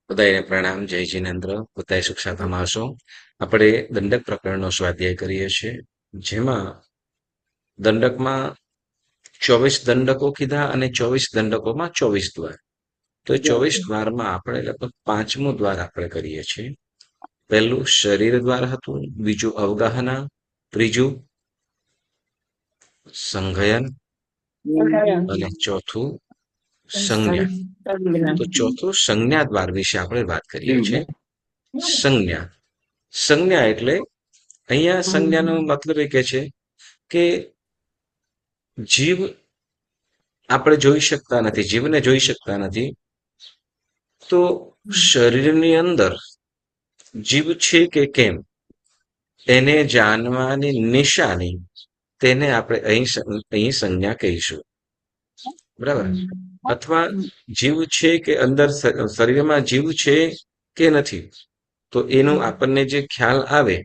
બધાને પ્રણામ. જય જિનેન્દ્ર. બધાએ સુખ શાંતિમાં હશો. આપણે દંડક પ્રકરણનો સ્વાધ્યાય કરીએ છીએ, જેમાં દંડકમાં 24 દંડકો કીધા અને 24 દંડકોમાં 24 દ્વાર. તો એ 24 દ્વારમાં આપણે લગભગ 5મું દ્વાર આપણે કરીએ છીએ. પહેલું શરીર દ્વાર હતું, બીજું અવગાહના, ત્રીજું સંઘયન અને ચોથું સંજ્ઞા. તો ચોથું સંજ્ઞા દ્વાર વિશે આપણે વાત કરીએ છીએ. સંજ્ઞા સંજ્ઞા એટલે અહીંયા સંજ્ઞાનો મતલબ એ કે છે કે જીવ આપણે જોઈ શકતા નથી, જીવને જોઈ શકતા નથી, તો શરીરની અંદર જીવ છે કે કેમ એને જાણવાની નિશાની, તેને આપણે અહીં સંજ્ઞા કહીશું. બરાબર? અથવા જીવ છે કે અંદર શરીરમાં જીવ છે કે નથી, તો એનું આપણને જે ખ્યાલ આવે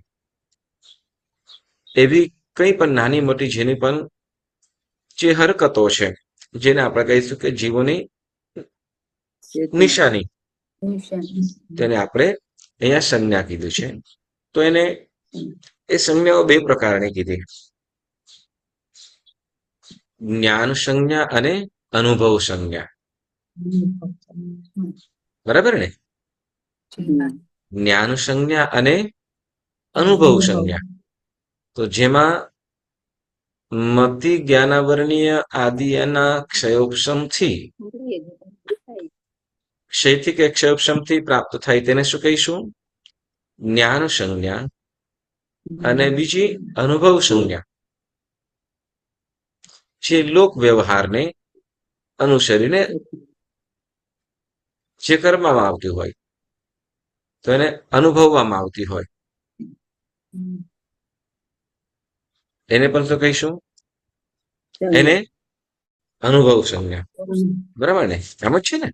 એવી કંઈ પણ નાની મોટી જેની પણ જે હરકતો છે, જેને આપણે કહીશું કે જીવોની નિશાની, તેને આપણે અહીંયા સંજ્ઞા કીધું છે. તો એને એ સંજ્ઞાઓ બે પ્રકારની કીધી, જ્ઞાન સંજ્ઞા અને અનુભવ સંજ્ઞા. બરાબર ને? જ્ઞાન સંજ્ઞા અને અનુભવ સંજ્ઞા. તો જેમાં મતિ જ્ઞાનાવરણીય આદિના ક્ષયોપશમથી, ક્ષયથી કે ક્ષયોપશમથી પ્રાપ્ત થાય તેને શું કહીશું? જ્ઞાન સંજ્ઞા. અને બીજી અનુભવ સંજ્ઞા, જે લોક વ્યવહારને અનુસરીને જે કરવામાં આવતી હોય, તો એને અનુભવવામાં આવતી હોય, એને પણ શું કહીશું? એને અનુભવ સંજ્ઞા. બરાબર ને? એમ જ છે ને?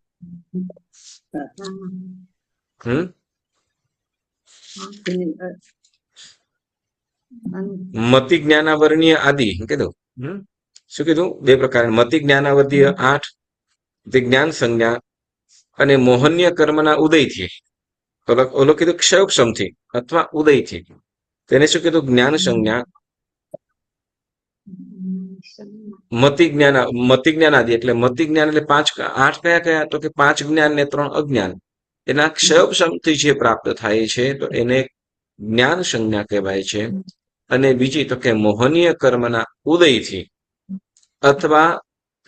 મતિ જ્ઞાનાવરણીય આદિ કીધું. શું કીધું? બે પ્રકાર, મતિ જ્ઞાનાવર્તીય 8, તે જ્ઞાન સંજ્ઞા, અને મોહનીય કર્મના ઉદયથી, ઓલો કીધું ક્ષયોક્ષમથી અથવા ઉદયથી, તેને શું કીધું? જ્ઞાન સંજ્ઞા. મતિ જ્ઞાન આદિ એટલે મતિ જ્ઞાન એટલે 5 8 કયા કયા? તો કે 5 જ્ઞાન ને 3 અજ્ઞાન, એના ક્ષયોક્ષમથી જે પ્રાપ્ત થાય છે, તો એને જ્ઞાન સંજ્ઞા કહેવાય છે. અને બીજી તો કે મોહનીય કર્મના ઉદયથી અથવા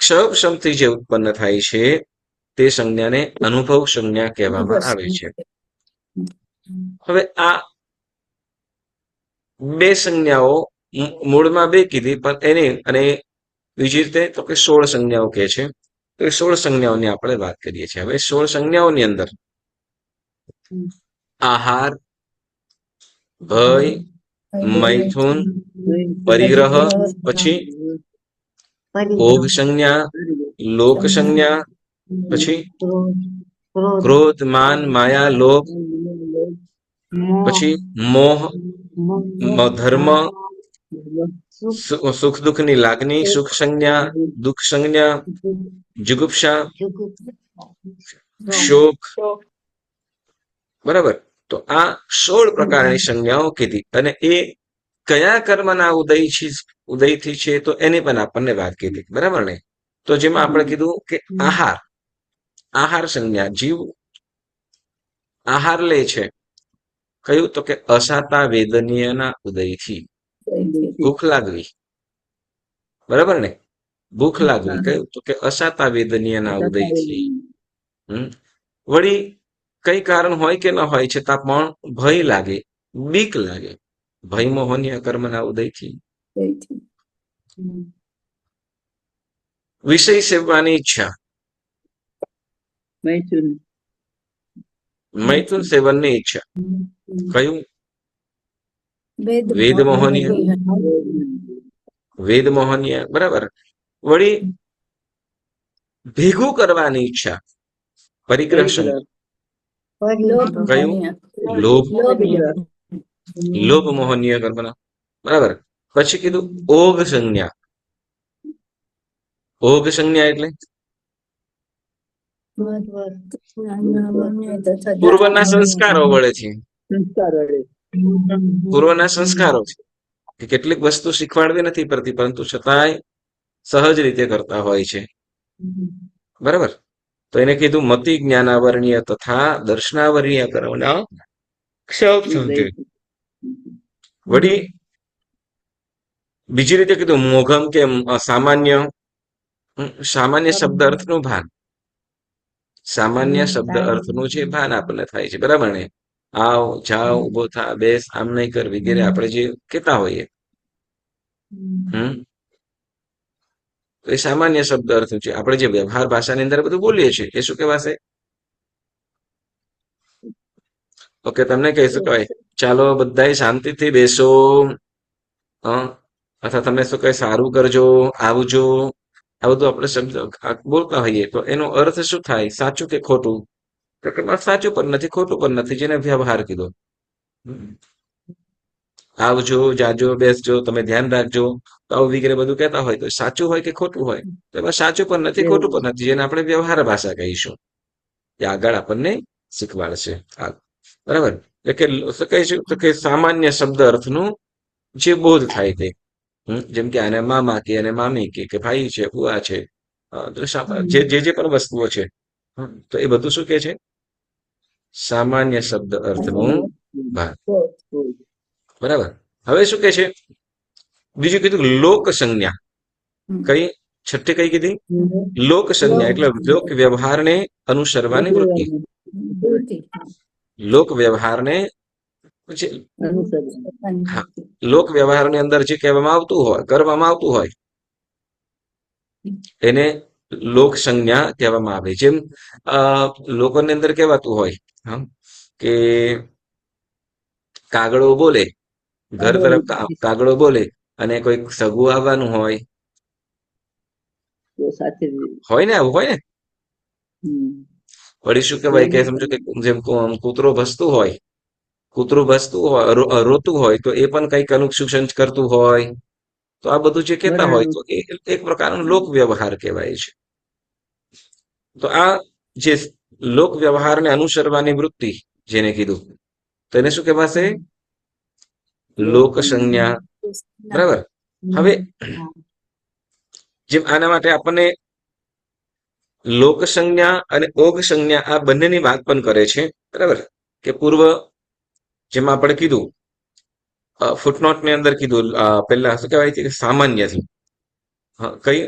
ક્ષયોક્ષમથી જે ઉત્પન્ન થાય છે, તે સંજ્ઞાને અનુભવ સંજ્ઞા કહેવામાં આવે છે. હવે આ બે સંજ્ઞાઓ મૂળમાં બે કીધી, પણ એની અને બીજી રીતે તો કે 16 સંજ્ઞાઓ કહે છે. તો એ 16 સંજ્ઞાઓની આપણે વાત કરીએ છીએ. હવે 16 સંજ્ઞાઓની અંદર આહાર, ભય, મૈથુન, પરિગ્રહ, પછી ભોગ સંજ્ઞા, લોક સંજ્ઞા, પછી ક્રોધ, માન, માયા, લોભ, પછી મોહ, ધર્મ, સુખ દુઃખની લાગણી, સુખ સંજ્ઞા, દુઃખ સંજ્ઞા, જુગુપ્સા, શોક. બરાબર? તો આ 16 પ્રકારની સંજ્ઞાઓ કીધી, અને એ કયા કર્મના ઉદયથી છે, તો એની પણ આપણને વાત કીધી. બરાબર ને? તો જેમાં આપણે કીધું કે આહાર સંજ્ઞા, જીવ આહાર લે છે, કયું? તો કે અસાતા વેદનીયના ઉદયથી, ભૂખ લાગવી. બરાબર ને? ભૂખ લાગવી કયું? તો કે અસાતા વેદનીયના ઉદયથી. વળી કઈ કારણ હોય કે ન હોય છતાં પણ ભય લાગે, બીક લાગે, ભય મોહનીય કર્મના ઉદયથી. વિષય સેવવાની ઈચ્છા, મૈથુન સેવનની ઈચ્છા, કયું? વેદ મોહનીય. બરાબર? વળી ભેગું કરવાની ઈચ્છા, પરિગ્રહ સંજ્ઞા, કયું? લોભ મોહનીય કર્મના. બરાબર? પછી કીધું ઓગ સંજ્ઞા. ઓગ સંજ્ઞા એટલે પૂર્વના સંસ્કારો વડેથી પૂર્વના સંસ્કારો કે કેટલીક વસ્તુ શીખવાડવી નથી પડતી, પરંતુ છતાંય સહજ રીતે કરતા હોય છે. બરાબર. તો એને કીધું મતિ જ્ઞાનાવરણીય તથા દર્શનાવરણીય કરવાના ક્ષૌભ. વળી બીજી રીતે કીધું મોઘમ કે સામાન્ય. સામાન્ય શબ્દ અર્થનું ભાન. સામાન્ય શબ્દ અર્થનું જે ભાન આપણને થાય છે, બરાબર ને? આવ, જાવ, ઉભો થા, બેસ, આમ નહીં કર વગેરે આપણે જે કહેતા હોઈએ. તો એ સામાન્ય શબ્દ અર્થ છે. આપણે જે વ્યવહાર ભાષાની અંદર બધું બોલીએ છીએ એ શું કહેવાશે? ઓકે, તમને કહી શકાય ચાલો બધા શાંતિથી બેસો, અથવા તમે શું કહે સારું કરજો, આવજો, આ બધું આપણે શબ્દ બોલતા હોઈએ તો એનો અર્થ શું થાય? સાચું કે ખોટું? તો કે સાચું પણ નથી, ખોટું પણ નથી, જેને વ્યવહાર કીધો. આવજો, જાજો, બેસજો, તમે ધ્યાન રાખજો, તો આવું વગેરે બધું કહેતા હોય તો સાચું હોય કે ખોટું હોય? તો એમાં સાચું પણ નથી, ખોટું પણ નથી, જેને આપણે વ્યવહાર ભાષા કહીશું. એ આગળ આપણને શીખવાડશે. બરાબર. એટલે કે શું કહીશું કે સામાન્ય શબ્દ અર્થનું જે બોધ થાય તે, જેમ કે આને મામા કે અને મામી કે ભાઈ છે, બુઆ છે, જે પણ વસ્તુઓ છે, તો એ બધું શું કે છે? સામાન્ય શબ્દ અર્થનું ભાન. બરાબર. હવે શું કે છે? બીજું કીધું લોક સંજ્ઞા. કઈ છઠ્ઠી કઈ કીધી? લોક સંજ્ઞા એટલે લોક વ્યવહારને અનુસરવાની વૃત્તિ. લોક વ્યવહારને લોક વ્યવહારની અંદર જે કહેવામાં આવતું હોય, કરવામાં આવતું હોય, એને લોક સંજ્ઞા કહેવામાં આવે. જેમ લોકોની અંદર કહેવાતું હોય કે કાગડો બોલે, ઘર તરફ કાગડો બોલે, અને કોઈક સગું આવવાનું હોય ને, આવું હોય ને. વળી શું કહેવાય કે સમજો કે જેમ કૂતરો ભસતું હોય, કૂતરું ભસતું હોય, રોતું હોય, તો એ પણ કઈક અનુસૂચન કરતું હોય. તો આ બધું જે કહેતા હોય તો એ એક પ્રકારનો લોક વ્યવહાર કહેવાય છે. તો આ જે લોક વ્યવહારને અનુસરવાની વૃત્તિ જેને કીધું, તો એને શું કહેવાશે? લોક સંજ્ઞા. બરાબર. હવે જેમ આના માટે આપણને લોક સંજ્ઞા અને ઓગ સંજ્ઞા આ બંનેની વાત પણ કરે છે. બરાબર. કે પૂર્વ જેમાં આપણે કીધું ફૂટનોટની અંદર કીધું પહેલા શું કહેવાય છે? સામાન્યથી કઈ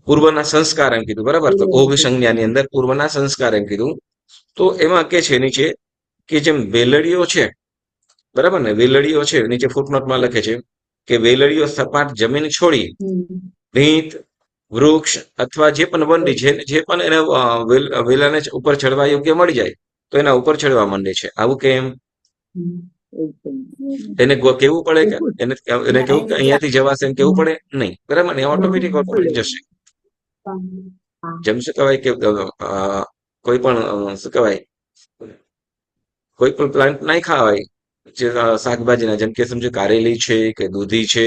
પૂર્વના સંસ્કાર એમ કીધું. બરાબર. તો ઓગ સંજ્ઞાની અંદર પૂર્વના સંસ્કાર એમ કીધું. તો એમાં કે છે નીચે કે જેમ વેલડીઓ છે, બરાબર ને, વેલડીઓ છે, નીચે ફૂટનોટમાં લખે છે કે વેલડીઓ સપાટ જમીન છોડી ભીંત, વૃક્ષ અથવા જે પણ વંડી છે, જે પણ એને વેલાને ઉપર ચડવા યોગ્ય મળી જાય તો એના ઉપર ચડવા માંડે છે. આવું કેમ? એને કેવું પડે કે એને કેવું કે અહીંયાથી જવાશે એમ કેવું પડે નહીં. બરાબર ને, ઓટોમેટિક જશે. જેમ શું કહેવાય કે કોઈ પણ શું કહેવાય, કોઈ પણ પ્લાન્ટ નાખ્યા હોય જે શાકભાજીના, જેમ કે સમજો કારેલી છે કે દૂધી છે,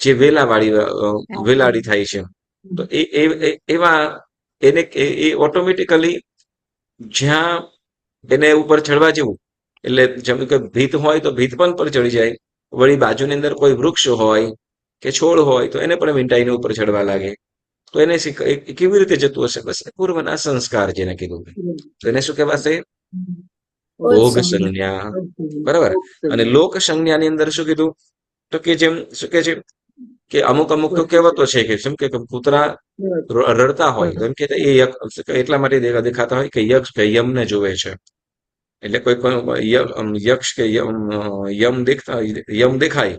જે વેલાડી થાય છે, તો એવા એને એ ઓટોમેટિકલી જ્યાં એને ઉપર ચડવા જેવું, એટલે જેમ કે ભીત હોય તો ભીત પણ પર ચડી જાય. વળી બાજુની અંદર કોઈ વૃક્ષ હોય કે છોડ હોય તો એને પણ વીંટાઈને ઉપર ચડવા લાગે. તો એને કેવી રીતે જતું હશે? બસ પૂર્વના સંસ્કાર જેને કીધું. તો એને શું કહેવાશે? ઓગ સંજ્ઞા. બરાબર. અને લોક સંજ્ઞાની અંદર શું કીધું? તો કે જેમ શું કે છે કે અમુક તો કહેવતો છે કે જેમ કે કૂતરા રડતા હોય તો એમ કે એ એટલા માટે દેખાતા હોય કે યક્ષ કે યમને જોવે છે. એટલે કોઈ પણ યક્ષ કે યમ દેખાય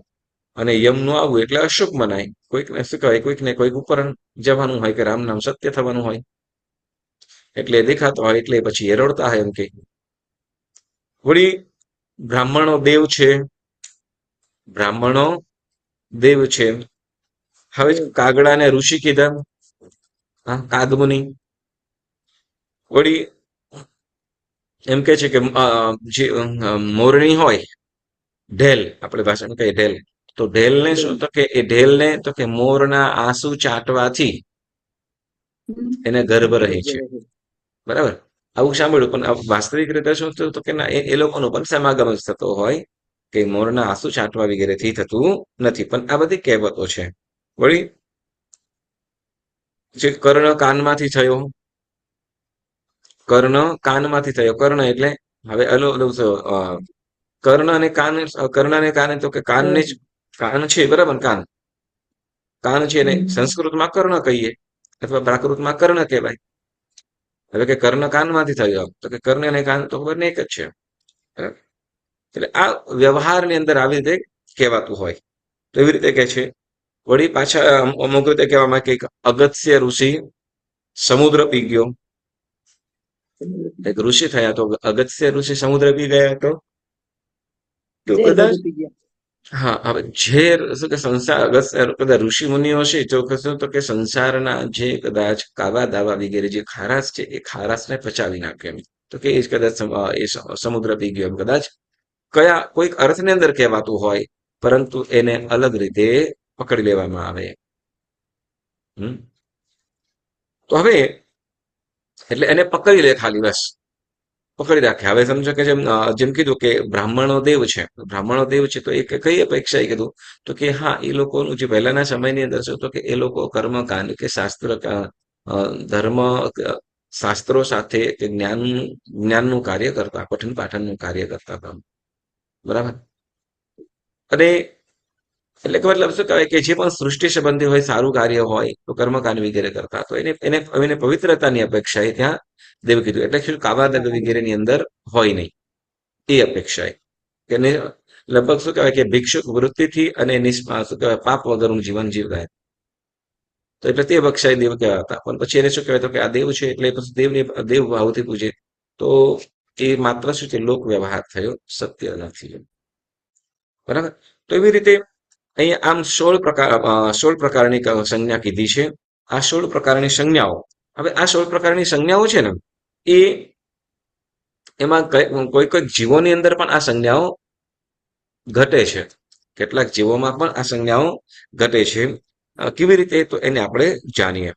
અને યમ નું આવવું એટલે અશુભ મનાય. કોઈકને શું કહેવાય, કોઈકને કોઈક ઉપર જવાનું હોય કે રામ નામ સત્ય થવાનું હોય, એટલે દેખાતો હોય એટલે પછી એ રડતા હોય એમ કે. વળી બ્રાહ્મણો દેવ છે, બ્રાહ્મણો દેવ છે. હવે કાગડાને ઋષિ કીધા, કાગમુનિ. વળી એમ કે છે કે જે મોરણી હોય, ઢેલ, આપણે ભાષામાં કહીએ ઢેલ, તો ઢેલને શું? તો કે એ ઢેલને તો કે મોરના આંસુ ચાટવાથી એને ગર્ભ રહે છે. બરાબર. આવું સાંભળ્યું, પણ વાસ્તવિક રીતે શું થયું તો કે ના, એ લોકોનો પણ સમાગમ જ થતો હોય કે મોરના આંસુ છાંટવા વગેરેથી થતું નથી. પણ આ બધી કહેવતો છે. વળી જે કર્ણ કાનમાંથી થયો, કર્ણ એટલે હવે કર્ણ અને કાને તો કે કાનને જ કાન છે, બરાબર. કાન કાન છે ને સંસ્કૃતમાં કર્ણ કહીએ અથવા પ્રાકૃતમાં કર્ણ કહેવાય. હવે કે કર્ણ કાનમાંથી થયો તો કે કર્ણ અને કાન તો બંને એક જ છે. બરાબર? એટલે આ વ્યવહારની અંદર આવી રીતે કહેવાતું હોય. તો એવી રીતે કે છે. વળી પાછા અમુક રીતે કહેવામાં કે અગત્ય ઋષિ સમુદ્ર પી ગયો. એક ઋષિ થયા તો અગત્ય ઋષિ સમુદ્ર પી ગયા તો કદાચ હા, હવે જે શું કે સંસાર કદાચ ઋષિ મુનિઓ છે તો કશું તો કે સંસારના જે કદાચ કાવા દાવા વગેરે જે ખારાશ છે એ ખારાશને પચાવી નાખે એમ. તો કે એ જ કદાચ એ સમુદ્ર પી ગયો એમ કદાચ કયા કોઈક અર્થની અંદર કહેવાતું હોય, પરંતુ એને અલગ રીતે પકડી લેવામાં આવે. હમ. તો હવે એટલે એને પકડી લે, ખાલી બસ પકડી રાખે. હવે સમજો કે જેમ કીધું કે બ્રાહ્મણો દેવ છે, તો એ કઈ અપેક્ષાએ કીધું તો કે હા, એ લોકોનું જે પહેલાના સમયની અંદર છે તો કે એ લોકો કર્મકાંડ કે શાસ્ત્ર ધર્મ શાસ્ત્રો સાથે કે જ્ઞાનનું કાર્ય કરતા, પઠન પાઠનનું કાર્ય કરતા હતા. બરાબર. અને એટલે કે મતલબ શું કહેવાય કે જે પણ સૃષ્ટિ સંબંધી હોય, સારું કાર્ય હોય તો કર્મકાંડ વગેરે કરતા. તો એને પવિત્રતાની અપેક્ષાએ ત્યાં દેવ કીધું. એટલે શું કાવા વગેરેની અંદર હોય નહીં એ અપેક્ષાએ કે લગભગ શું કહેવાય કે ભિક્ષુક વૃત્તિથી અને શું કહેવાય પાપ વગરનું જીવન જીવતા. તો એટલે તે અપેક્ષાએ દેવ કહેવાતા હતા. પણ પછી એને શું કહેવાય તો કે આ દેવ છે એટલે પછી દેવ ભાવથી પૂજે. તો એ માત્ર શું છે લોક વ્યવહાર થયો, સત્ય નથી. બરાબર. તો એવી રીતે અહીંયા આમ 16 પ્રકારની સંજ્ઞા કીધી છે. આ 16 પ્રકારની સંજ્ઞાઓ, હવે આ 16 પ્રકારની સંજ્ઞાઓ છે ને એ એમાં કોઈ કોઈ જીવોની અંદર પણ આ સંજ્ઞાઓ ઘટે છે. કેટલાક જીવોમાં પણ આ સંજ્ઞાઓ ઘટે છે. કેવી રીતે તો એને આપણે જાણીએ.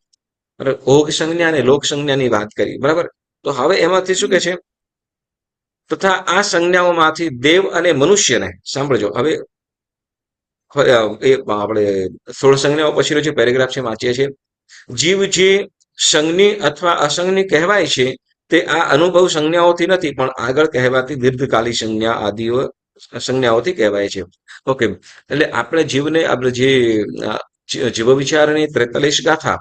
બરાબર. ઓગ સંજ્ઞા અને લોક સંજ્ઞાની વાત કરી. બરાબર. તો હવે એમાંથી શું કે છે તથા આ સંજ્ઞાઓમાંથી દેવ અને મનુષ્યને સાંભળજો. હવે એ આપણે 16 સંજ્ઞાઓ પછીનો જે પેરેગ્રાફ છે વાંચીએ છીએ. જીવ જે સંજ્ઞી અથવા અસંજ્ઞી કહેવાય છે તે આ અનુભવ સંજ્ઞાઓથી નથી, પણ આગળ કહેવાતી દીર્ઘકાલી સંજ્ઞાઓથી કહેવાય છે. ઓકે. એટલે આપણે જીવને આપણે જે જીવ વિચારની 43 ગાથા,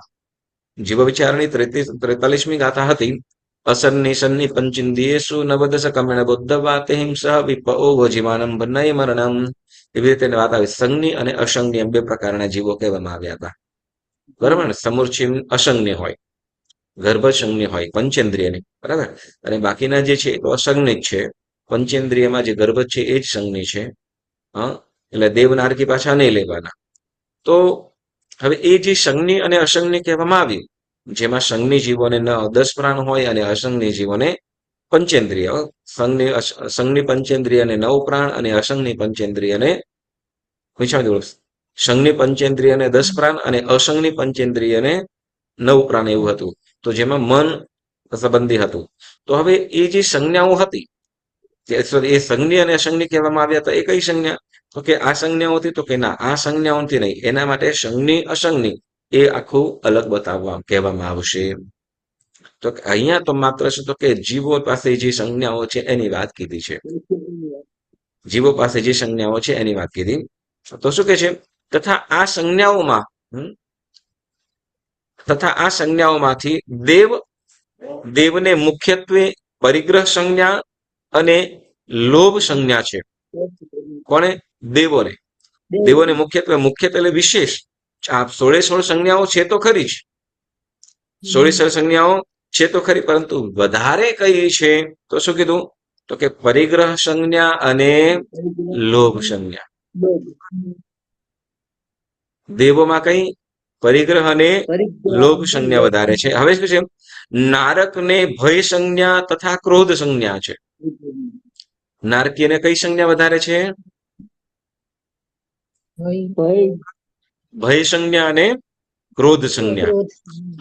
જીવ વિચારની 43મી ગાથા હતી. અસન્ની સન્ની પંચિન્દ્રિયેષુ નવદશ કમેણ બુદ્ધવા હિંસ વિપઓ જીવાનમ બન્નય મરણમ. એવી રીતે વાત આવી. સંજ્ઞી અને અસંજ્ઞી એમ બે પ્રકારના જીવો કહેવામાં આવ્યા હતા. બરાબર ને. સમૂર્છિમ અસંજ્ઞ હોય, ગર્ભસંજ્ઞ હોય પંચેન્દ્રિયની. બરાબર. અને બાકીના જે છે તો અસંજ્ઞ જ છે. પંચેન્દ્રિયમાં જે ગર્ભ છે એ જ સંજ્ઞ છે. હા, એટલે દેવનારકી પાછા નહીં લેવાના. તો હવે એ જે સંજ્ઞ અને અસંજ્ઞ કહેવામાં આવી, જેમાં સંજ્ઞ જીવોને 10 પ્રાણ હોય અને અસંજ્ઞ જીવોને પંચેન્દ્રિય. સંજ્ઞ પંચેન્દ્રિયને 9 પ્રાણ અને અસંજ્ઞ પંચેન્દ્રિયને સંજ્ઞ પંચેન્દ્રિયને 10 પ્રાણ અને અસંજ્ઞ પંચેન્દ્રિયને 9 પ્રાણ એવું હતું. તો જેમાં મન સંબંધી હતું. તો હવે એ જે સંજ્ઞાઓ હતી એ સંજ્ઞ અને અસંજ્ઞ કહેવામાં આવ્યા હતા. એ કઈ સંજ્ઞા તો કે આ સંજ્ઞાઓથી તો કે ના, આ સંજ્ઞાઓથી નહીં. એના માટે સંજ્ઞ અસંજ્ઞ એ આખું અલગ કહેવામાં આવશે. તો અહીંયા તો માત્ર શું તો કે જીવો પાસે જે સંજ્ઞાઓ છે એની વાત કીધી છે. જીવો પાસે જે સંજ્ઞાઓ છે એની વાત કીધી. તો શું કે છે તથા આ સંજ્ઞાઓમાંથી દેવને મુખ્યત્વે પરિગ્રહ સંજ્ઞા અને લોભ સંજ્ઞા છે. કોને? દેવોને મુખ્યત્વે એટલે વિશેષ. આ 16 સંજ્ઞાઓ છે તો ખરી જ, 16 સંજ્ઞાઓ છે તો ખરી, પરંતુ વધારે કઈ છે તો શું કીધું તો કે પરિગ્રહ સંજ્ઞા અને લોભ સંજ્ઞા. દેવોમાં કઈ પરિગ્રહ અને લોભ સંજ્ઞા વધારે છે. હવે શું છે નારકને ભય સંજ્ઞા તથા ક્રોધ સંજ્ઞા છે. નારકીયને કઈ સંજ્ઞા વધારે છે? ભય સંજ્ઞા અને ક્રોધ સંજ્ઞા.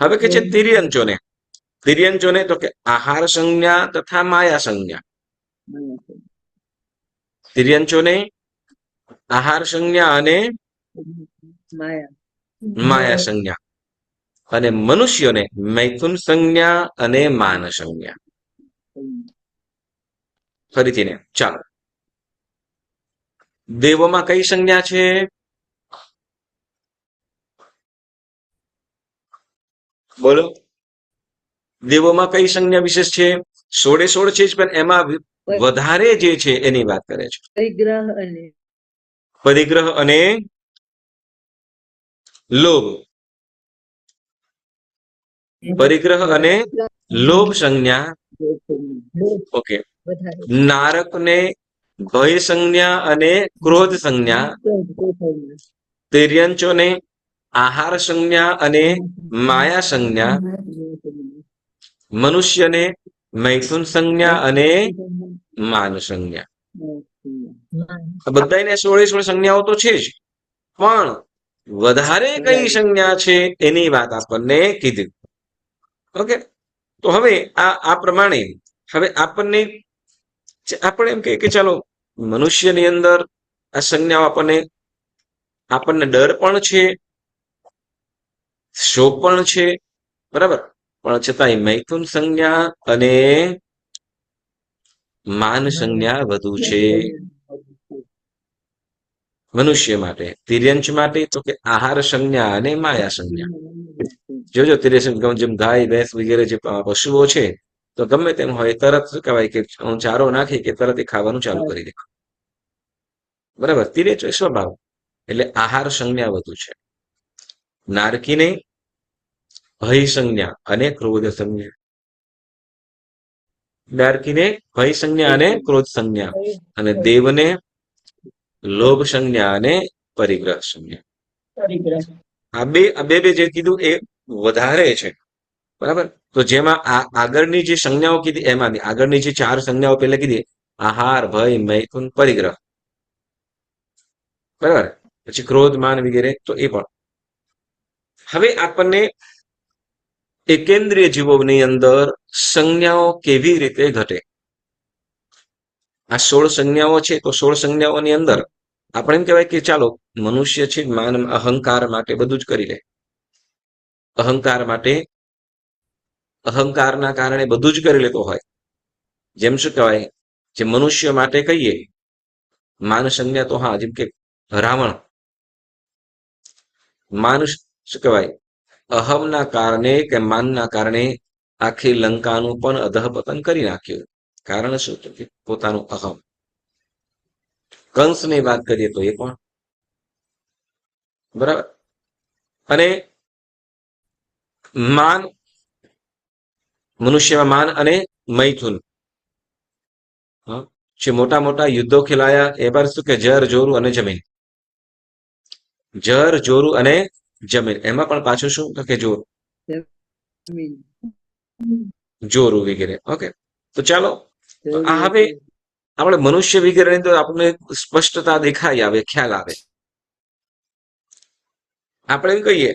હવે કે છે તિર્યંચોને તિર્યંચોને તો કે આહાર સંજ્ઞા તથા માયા સંજ્ઞા. તિર્યંચોને આહાર સંજ્ઞા અને માયા સંજ્ઞા, અને મનુષ્યોને મૈથુન સંજ્ઞા અને માન સંજ્ઞા. ફરીથી ને ચાલો, દેવોમાં કઈ સંજ્ઞા છે? બોલો, દેવોમાં કઈ સંજ્ઞા વિશેષ છે? 16 છે પણ એમાં વધારે જે છે એની વાત કરે છે. પરિગ્રહ અને લોભ. પરિગ્રહ અને લોભ સંજ્ઞા. ઓકે. નારક ને ભય સંજ્ઞા અને ક્રોધ સંજ્ઞા. તિર્યંચોને આહાર સંજ્ઞા અને માયા સંજ્ઞા. મનુષ્યને મૈથુન સંજ્ઞા અને માન સંજ્ઞા. બધાને 16 સંજ્ઞાઓ તો છે જ, પણ વધારે કઈ સંજ્ઞા છે એની વાત આપણને કીધી. ઓકે, તો હવે આ પ્રમાણે હવે આપણે એમ કે ચાલો મનુષ્યની અંદર આ સંજ્ઞાઓ આપણને ડર પણ છે, શોક પણ છે, બરાબર, પણ છતાંય મૈથુન સંજ્ઞા અને માન સંજ્ઞા વધુ છે મનુષ્ય માટે. તિર્યંચ માટે તો કે આહાર સંજ્ઞા અને માયા સંજ્ઞા. જોજો તિર્યંચ જેમ ગાય ભેંસ વગેરે જે પશુઓ છે તો ગમે તેમ હોય તરત શું કહેવાય કે ચારો નાખી કે તરત એ ખાવાનું ચાલુ કરી દે, બરાબર. તિર્યંચ સ્વભાવ એટલે આહાર સંજ્ઞા વધુ છે. નારકીને ભય સંજ્ઞા અને ક્રોધ સંજ્ઞા. નારકીને ભય સંજ્ઞા અને ક્રોધ સંજ્ઞા, અને દેવને લોભ સંજ્ઞા અને પરિગ્રહ સંજ્ઞા. આ બે જે કીધું એ વધારે છે, બરાબર. તો જેમાં આગળની જે સંજ્ઞાઓ કીધી એમાંથી આગળની જે 4 સંજ્ઞાઓ પહેલા કીધી, આહાર, ભય, મૈથુન, પરિગ્રહ, બરાબર, પછી ક્રોધ, માન વગેરે, તો એ પણ. હવે આપણને એકેન્દ્રિય જીવોની અંદર સંજ્ઞાઓ કેવી રીતે ઘટે? આ 16 સંજ્ઞાઓ છે, તો 16 સંજ્ઞાઓની અંદર આપણે એમ કહેવાય કે ચાલો મનુષ્ય છે માન અહંકાર માટે બધું જ કરી લે, અહંકારના કારણે બધું જ કરી લેતો હોય. જેમ શું કહેવાય, જે મનુષ્ય માટે કહીએ માન સંજ્ઞા, તો હા, જેમ કે રાવણ માન શું કહેવાય અહમના કારણે કે માનના કારણે આખી લંકાનું પણ અધઃપતન કરી નાખ્યું. કારણ શું? તો કે પોતાનું અહમ. કંસની વાત કરીએ તો એ પણ, બરાબર. અને માન, મનુષ્યમાં માન અને મૈથુન, જે મોટા મોટા યુદ્ધો ખેલાયા એ બાર શું કે જર, જોરું અને જમીન. જર, જોરું અને જમીન, એમાં પણ પાછું શું તો કે જોરું વગેરે. ઓકે, તો ચાલો આ હવે આપણે મનુષ્ય વગેરેની તો આપણને સ્પષ્ટતા દેખાઈ આવે, ખ્યાલ આવે. આપણે એમ કહીએ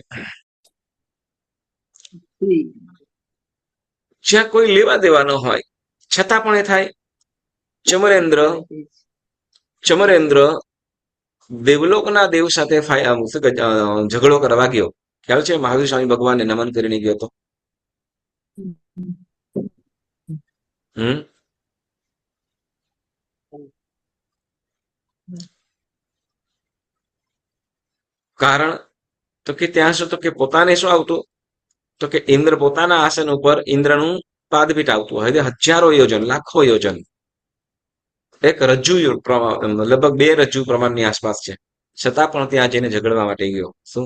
જ્યાં કોઈ લેવા દેવા ન હોય છતાં પણ એ થાય. ચમરેન્દ્ર દેવલોકના દેવ સાથે ઝઘડો કરવા ગયો. ખ્યાલ છે? મહાવીર સ્વામી ભગવાનને નમન કરીને ગયો હતો. કારણ તો કે ત્યાં શું તો કે પોતાને શું આવતું તો કે ઇન્દ્ર પોતાના આસન ઉપર ઇન્દ્રનું પાદપીઠ આવતું હોય, હજારો યોજન, લાખો યોજન, એક રજ્જુ લગભગ 2 રજ્જુ પ્રમાણની આસપાસ છે, છતાં પણ ત્યાં જઈને ઝઘડવા માટે ગયો. શું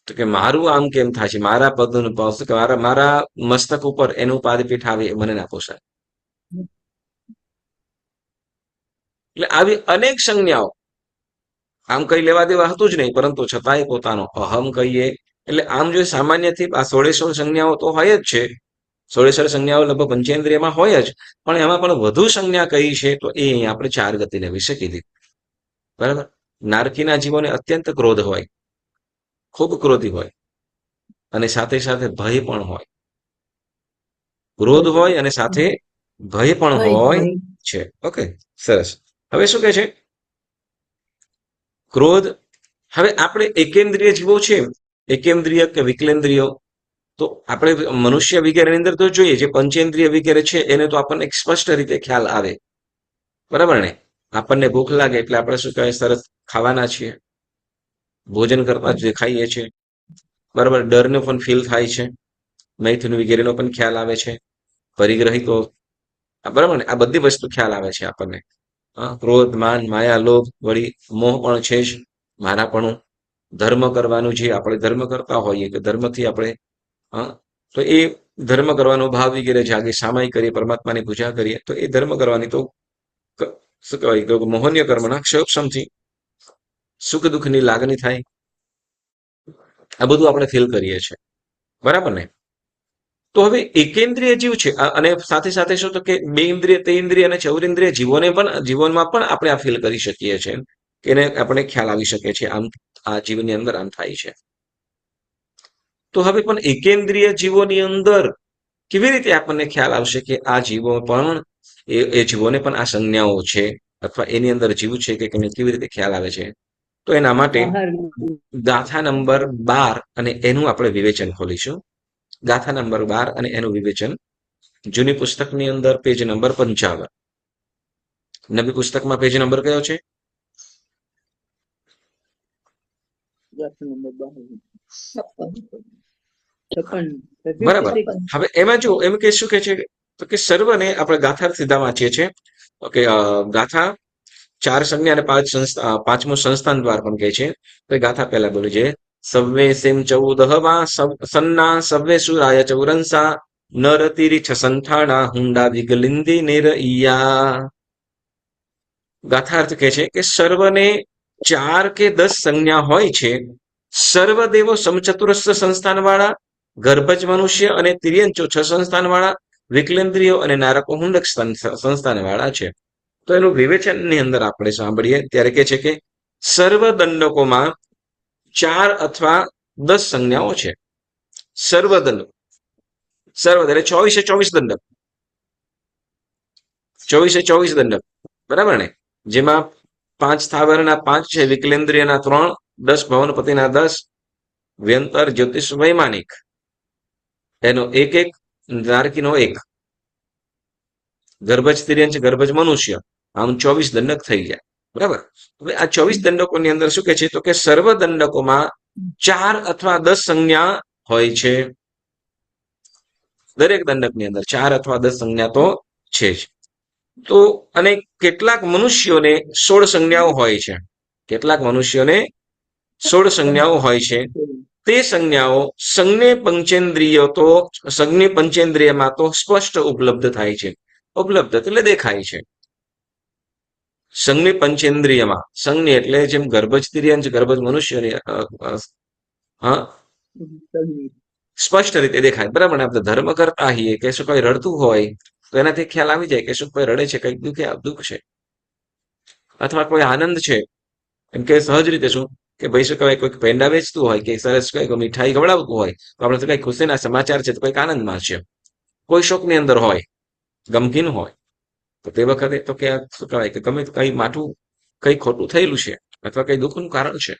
તો કે મારું આમ કેમ થાય છે, મારા પદનું શું કે મારા મસ્તક ઉપર એનું પાદપીઠ આવે એ મને ના પોસાય. એટલે આવી અનેક સંજ્ઞાઓ, આમ કઈ લેવા દેવા હતું જ નહીં, પરંતુ છતાંય પોતાનો અહમ કહીએ. એટલે આમ જો સામાન્યથી આ 16 સંજ્ઞાઓ તો હોય જ છે, 16 સંજ્ઞાઓ લગભગ પંચેન્દ્રિયમાં હોય જ, પણ એમાં પણ વધુ સંજ્ઞા કઈ છે તો એ આપણે 4 ગતિને વિશે કીધી, બરાબર. નારકીના જીવોને અત્યંત ક્રોધ હોય, ખૂબ ક્રોધી હોય, અને સાથે સાથે ભય પણ હોય. ક્રોધ હોય અને સાથે ભય પણ હોય છે. ઓકે, સરસ. હવે શું કહે છે? ક્રોધ. હવે આપણે એકેન્દ્રિય જીવો છે, એકેન્દ્રિય કે વિકલેન્દ્રિય, તો આપણે મનુષ્ય વગેરેની અંદર તો જોઈએ, જે પંચેન્દ્રિય વગેરે છે એને તો આપણને સ્પષ્ટ રીતે ખ્યાલ આવે, બરાબર ને? આપણને ભૂખ લાગે એટલે આપણે શું કહેવાય, સરસ ખાવાના છીએ, ભોજન કરતા જ ખાઈએ છીએ, બરાબર. ડરનો પણ ફીલ થાય છે, મૈથુન વગેરેનો પણ ખ્યાલ આવે છે, પરિગ્રહિતો, બરાબર ને? આ બધી વસ્તુ ખ્યાલ આવે છે આપણને. ક્રોધ, માન, માયા, લોભ, વળી મોહ પણ છે જ, મારાપણું, ધર્મ કરવાનું, જે આપણે ધર્મ કરતા હોઈએ કે ધર્મથી આપણે તો એ ધર્મ કરવાનો ભાવ વગેરે જાગે, સામાયિક કરીએ, પરમાત્માની પૂજા કરીએ, તો એ ધર્મ કરવાની તો શું કહેવાય, મોહનીય કર્મના ક્ષયોક્ષમથી સુખ દુઃખની લાગણી થાય. આ બધું આપણે ફીલ કરીએ છીએ, બરાબર ને? તો હવે એકેન્દ્રિય જીવ છે, અને સાથે સાથે શું, તો કે બે ઇન્દ્રિય, તે ઇન્દ્રિય અને ચૌરિન્દ્રિય જીવનમાં પણ આપણે આ ફીલ કરી શકીએ છીએ, કે એને આપણે ખ્યાલ આવી શકે છે, આમ આ જીવની અંદર આમ થાય છે. તો હવે પણ એકેન્દ્રિય જીવોની અંદર કેવી રીતે આપણને ખ્યાલ આવશે કે આ જીવો પણ એ જીવોને પણ આ સંજ્ઞાઓ છે, અથવા એની અંદર જીવ છે કે કેવી રીતે ખ્યાલ આવે છે? તો એના માટે ગાથા નંબર 12 અને એનું આપણે વિવેચન ખોલીશું. ગાથા નંબર 12 અને એનું વિવેચન જૂની પુસ્તકની અંદર પેજ નંબર 55. નવી પુસ્તકમાં પેજ નંબર કયો છે? બરાબર. હવે એમાં જો એમ કે શું કે છે, તો કે સર્વને આપણે ગાથા સીધા વાંચીએ છીએ. ઓકે, ગાથા 4 સંજ્ઞા અને 5 પાંચમું સંસ્થાન દ્વાર પણ કહે છે. તો ગાથા પહેલા બોલે છે, સવ્વે સેમ 14 વા સન્ના સવ્વે સુરાય ચૌરંસા નરતિરિછ સંઠાણા હુંડા વિગલિંદી નિરઈયા. ગાથાર્થ કહે છે કે સર્વને 4 કે 10 સંજ્ઞા હોય છે. સર્વદેવો સમચતુરસ્થ સંસ્થાન વાળા, ગર્ભજ મનુષ્ય અને તિર્યંચો 6 સંસ્થાન વાળા, વિકલેન્દ્રિયો અને નારકો હુંડક સંસ્થાન વાળા છે. તો એનું વિવેચનની અંદર આપણે સાંભળીએ ત્યારે કે છે કે સર્વ દંડકોમાં 4 અથવા 10 સંજ્ઞાઓ છે. સર્વદંડ, સર્વ એટલે 24 દંડક, 24 દંડક, બરાબર ને? જેમાં 5 સ્થાવરના 5 છે, વિકલેન્દ્રિયના 3, 10 ભવનપતિના 10, વ્યંતર જ્યોતિષ વૈમાનિક એનો 1 નારકીનો 1, ગર્ભજ તિર્યંચ ગર્ભજ મનુષ્ય, આમ 24 દંડક થઈ જાય, બરાબર. હવે આ 24 દંડકોની અંદર શું કે છે, તો કે સર્વ દંડકોમાં 4 અથવા 10 સંજ્ઞા હોય છે. દરેક દંડકની અંદર 4 અથવા 10 સંજ્ઞા તો છે જ. તો અને કેટલાક મનુષ્યોને 16 સંજ્ઞાઓ હોય છે. કેટલાક મનુષ્યોને 16 સંજ્ઞાઓ હોય છે. તે સંજ્ઞાઓ સંજ્ઞે પંચેન્દ્રિયમાં તો સ્પષ્ટ ઉપલબ્ધ થાય છે. ઉપલબ્ધ એટલે દેખાય છે. સંજ્ઞે પંચેન્દ્રિયમાં, સંજ્ઞ એટલે જેમ ગર્ભજ તિર્યંચ ગર્ભજ મનુષ્યની સ્પષ્ટ રીતે દેખાય, બરાબર ને? આપણે ધર્મ કરતા હોઈએ કે શું કોઈ રડતું હોય તો એનાથી ખ્યાલ આવી જાય કે શું કોઈ રડે છે, કંઈક દુઃખ છે, અથવા કોઈ આનંદ છે. એમ કે સહજ રીતે શું કે ભાઈ શું કહેવાય, કોઈક પેંડા વેચતું હોય કે સરસ કઈ મીઠાઈ ખવડાવતું હોય તો આપણે કઈ ખુશીના સમાચાર છે, તો કંઈક આનંદમાં છે. કોઈ શોકની અંદર હોય, ગમગીન હોય, તો તે વખતે તો કે શું કહેવાય કે ગમે કઈ માઠું કઈ ખોટું થયેલું છે અથવા કઈ દુઃખનું કારણ છે.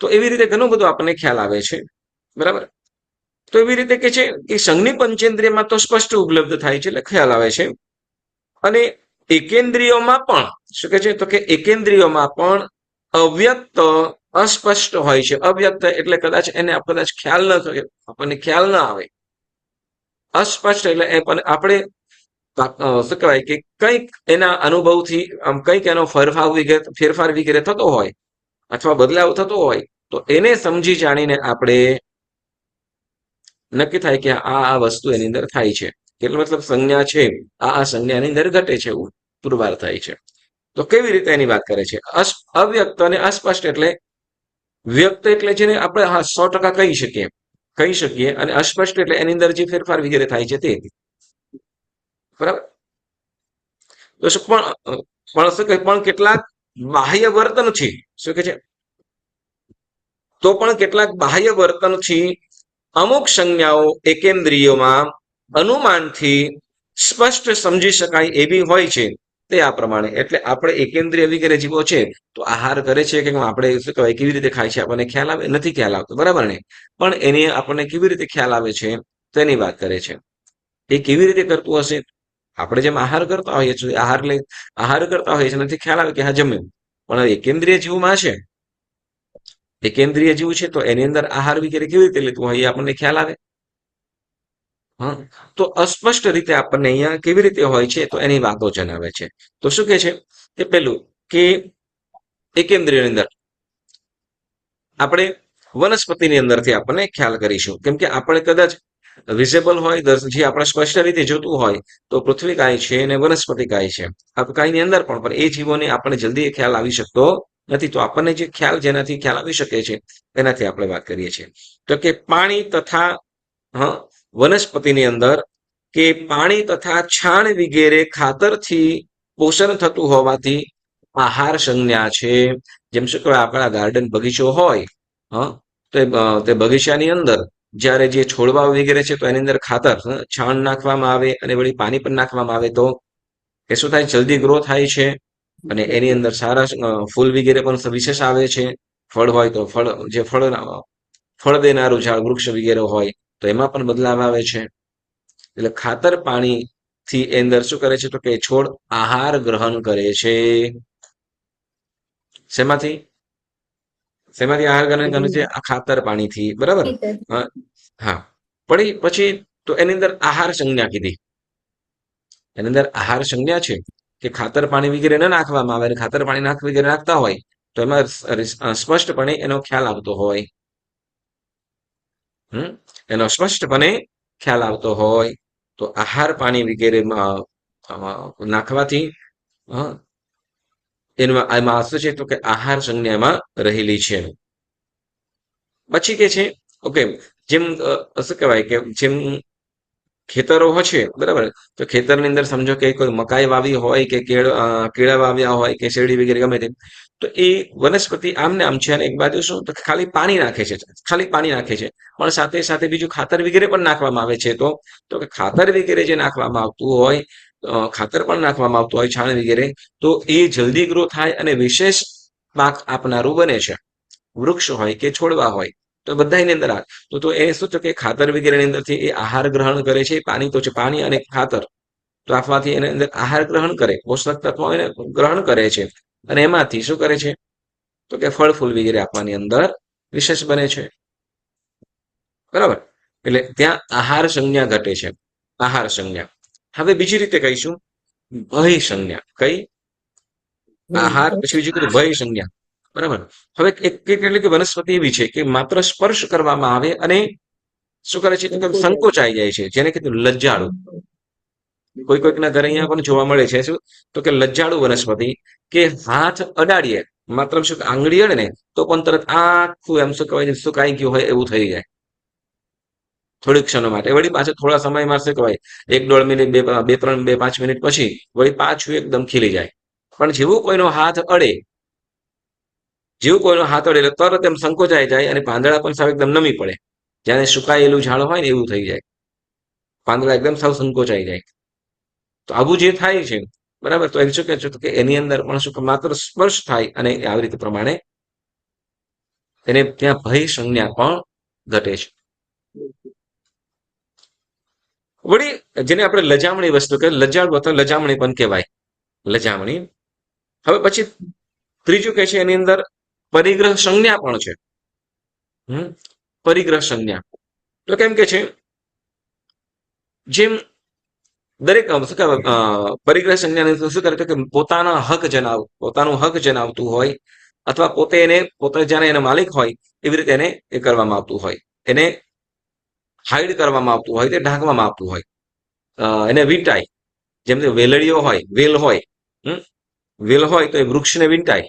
તો એવી રીતે ઘણું બધું આપણને ખ્યાલ આવે છે, બરાબર. તો એવી રીતે કે છે કે સંજ્ઞ પંચેન્દ્રિયમાં તો સ્પષ્ટ ઉપલબ્ધ થાય છે, એટલે ખ્યાલ આવે છે. અને એકેન્દ્રિયોમાં પણ શું કે છે, તો કે એકેન્દ્રિયોમાં પણ અવ્યક્ત અસ્પષ્ટ હોય છે. અવ્યક્ત એટલે કદાચ એને કદાચ ખ્યાલ ન થાય, આપણને ખ્યાલ ના આવે. અસ્પષ્ટ એટલે આપણે શું કહેવાય કે કંઈક એના અનુભવથી કંઈક એનો ફેરફાર વગેરે થતો હોય અથવા બદલાવ થતો હોય, તો એને સમજી જાણીને આપણે નક્કી થાય કે આ વસ્તુ એની અંદર થાય છે. એટલે મતલબ સંજ્ઞા છે, આ સંજ્ઞાની અંદર ઘટે છે, એવું પુરવાર થાય છે. તો કેવી રીતે એની વાત કરે છે? અવ્યક્ત અને અસ્પષ્ટ એટલે વ્યક્ત એટલે જેને આપણે 100% કહી શકીએ, અને અસ્પષ્ટ એટલે એની અંદર જે ફેરફાર વગેરે થાય છે તે, બરાબર. તો પણ કેટલાક બાહ્ય વર્તનથી શું કે છે, તો પણ કેટલાક બાહ્ય વર્તનથી અમુક સંજ્ઞાઓ એકેન્દ્રિયોમાં અનુમાનથી સ્પષ્ટ સમજી શકાય એવી હોય છે તે આ પ્રમાણે. એટલે આપણે એકેન્દ્રિય વગેરે જીવો છે તો આહાર કરે છે કે આપણે શું કહેવાય કેવી રીતે ખાય છે આપણને ખ્યાલ આવે નથી ખ્યાલ આવતો, બરાબર ને? પણ એની આપણને કેવી રીતે ખ્યાલ આવે છે તેની વાત કરે છે. એ કેવી રીતે કરતું હશે? આપણે જેમ આહાર કરતા હોઈએ છીએ, આહાર કરતા હોઈએ છીએ નથી ખ્યાલ આવે કે હા જમ્યું. પણ એકેન્દ્રિય જીવમાં છે, એકેન્દ્રિય જીવ છે તો એની અંદર આહાર વગેરે કેવી રીતે લેતું હોય એ આપણને ખ્યાલ આવે. હા, તો અસ્પષ્ટ રીતે આપણને અહીંયા કેવી રીતે હોય છે તો એની વાતો જણાવે છે. તો શું કે છે કે પેલું કે એકેન્દ્રિયની અંદર આપણે વનસ્પતિની અંદરથી આપણને ખ્યાલ કરીશું, કેમ કે આપણે કદાચ વિઝેબલ હોય જે આપણે સ્પષ્ટ રીતે જોતું હોય તો પૃથ્વી કાય છે અને વનસ્પતિ કાય છે આ કાયની અંદર પણ એ જીવોને આપણને જલ્દી ખ્યાલ આવી શકતો નથી. તો આપણને જે ખ્યાલ જેનાથી ખ્યાલ આવી શકે છે એનાથી આપણે વાત કરીએ છીએ. તો કે પાણી તથા વનસ્પતિની અંદર કે પાણી તથા છાણ વગેરે ખાતરથી પોષણ થતું હોવાથી આહાર સંજ્ઞા છે. જેમ શું કહેવાય આપણા ગાર્ડન બગીચો હોય, તો તે બગીચાની અંદર જ્યારે જે છોડવા વગેરે છે તો એની અંદર ખાતર છાણ નાખવામાં આવે અને વળી પાણી પણ નાખવામાં આવે તો એ શું થાય, જલ્દી ગ્રો થાય છે અને એની અંદર સારા ફૂલ વગેરે પણ વિશેષ આવે છે. ફળ હોય તો ફળ જે ફળ દેનારું ઝાડ વૃક્ષ વગેરે હોય તો એમાં પણ બદલાવ આવે છે. એટલે ખાતર પાણીથી એ અંદર શું કરે છે તો કે છોડ આહાર ગ્રહણ કરે છે. શેમાંથી શેમાંથી આહાર ગ્રહણ કરે છે? આ ખાતર પાણીથી, બરાબર. હા, પછી તો એની અંદર આહાર સંજ્ઞા કીધી. એની અંદર આહાર સંજ્ઞા છે કે ખાતર પાણી વગેરે ન નાખવામાં આવે, ખાતર પાણી વગેરે નાખતા હોય તો એમાં સ્પષ્ટપણે એનો ખ્યાલ આવતો હોય. એનો સ્પષ્ટપણે ખ્યાલ આવતો હોય તો આહાર પાણી વગેરે નાખવાથી એમાં શું છે તો કે આહાર સંજ્ઞામાં રહેલી છે. પછી કે છે ઓકે, જેમ શું કહેવાય કે જેમ ખેતરો છે, બરાબર. તો ખેતરની અંદર સમજો કે કોઈ મકાઈ વાવી હોય કે કેળા વાવ્યા હોય કે શેરડી વગેરે ગમે તે, તો એ વનસ્પતિ આમ ને આમ છે અને એક બાજુ શું તો ખાલી પાણી નાખે છે, ખાલી પાણી નાખે છે, પણ સાથે સાથે બીજું ખાતર વગેરે પણ નાખવામાં આવે છે. તો કે ખાતર વગેરે જે નાખવામાં આવતું હોય, ખાતર પણ નાખવામાં આવતું હોય છાણ વગેરે, તો એ જલ્દી ગ્રો થાય અને વિશેષ પાક આપનારું બને છે. વૃક્ષ હોય કે છોડવા હોય તો બધાની અંદર તો એ શું છે કે ખાતર વગેરેની અંદરથી એ આહાર ગ્રહણ કરે છે. પાણી તો છે, પાણી અને ખાતર તો આપવાથી એની અંદર આહાર ગ્રહણ કરે, પોષક તત્વો એને ગ્રહણ કરે છે અને એમાંથી શું કરે છે તો કે ફળ ફૂલ વગેરે આપવાની અંદર વિશેષ બને છે, બરાબર. એટલે ત્યાં આહાર સંજ્ઞા ઘટે છે, આહાર સંજ્ઞા. હવે બીજી રીતે કહીશું ભય સંજ્ઞા. કઈ? આહાર, પછી બીજું કીધું ભય સંજ્ઞા, બરાબર. હવે કેટલીક વનસ્પતિ એવી છે કે માત્ર સ્પર્શ કરવામાં આવે અને શું કરે છે સંકોચાઈ જાય છે, જેને કીધું લજ્જાળુ. કોઈકના ઘરે અહીંયા પણ જોવા મળે છે શું તો કે લજ્જાળુ વનસ્પતિ કે હાથ અડાડીએ માત્ર શું આંગળી અડે ને તો પણ તરત આખું એમ શું કહેવાય સુકાઈ ગયું હોય એવું થઈ જાય થોડીક ક્ષણો માટે. વળી પાછળ થોડા સમયમાં શું કહેવાય 1-1.5 મિનિટ, 2-3-5 મિનિટ પછી વળી પાછું એકદમ ખીલી જાય. પણ જેવું કોઈનો હાથ અડે, જેવું કોઈનો હાથ અડે એટલે તરત એમ સંકોચાઈ જાય અને પાંદડા પણ સાવ એકદમ નમી પડે. જ્યારે સુકાયેલું ઝાડ હોય ને એવું થઈ જાય, પાંદડા એકદમ સાવ સંકોચાઈ જાય. તો આવું જે થાય છે, બરાબર. તો એમ શું કહે છે કે એની અંદર પણ શું માત્ર સ્પર્શ થાય અને આવી રીતે પ્રમાણે એને ત્યાં ભય સંજ્ઞા પણ ઘટે છે. વળી જેને આપણે લજામણી વસ્તુ કે લજાડવું અથવા લજામણી પણ કહેવાય, લજામણી. હવે પછી ત્રીજું કે છે એની અંદર પરિગ્રહ સંજ્ઞા પણ છે. પરિગ્રહ સંજ્ઞા તો કેમ કે છે જેમ દરેક શું કહેવાય પરિગ્રહ સંજ્ઞાને શું કરે કે પોતાનું હક જણાવતું હોય અથવા પોતે જાણે એના માલિક હોય એવી રીતે એને એ કરવામાં આવતું હોય, એને હાઈડ કરવામાં આવતું હોય, તે ઢાંકવામાં આવતું હોય, એને વીંટાય. જેમ કે વેલડીઓ હોય, વેલ હોય તો એ વૃક્ષને વીંટાય,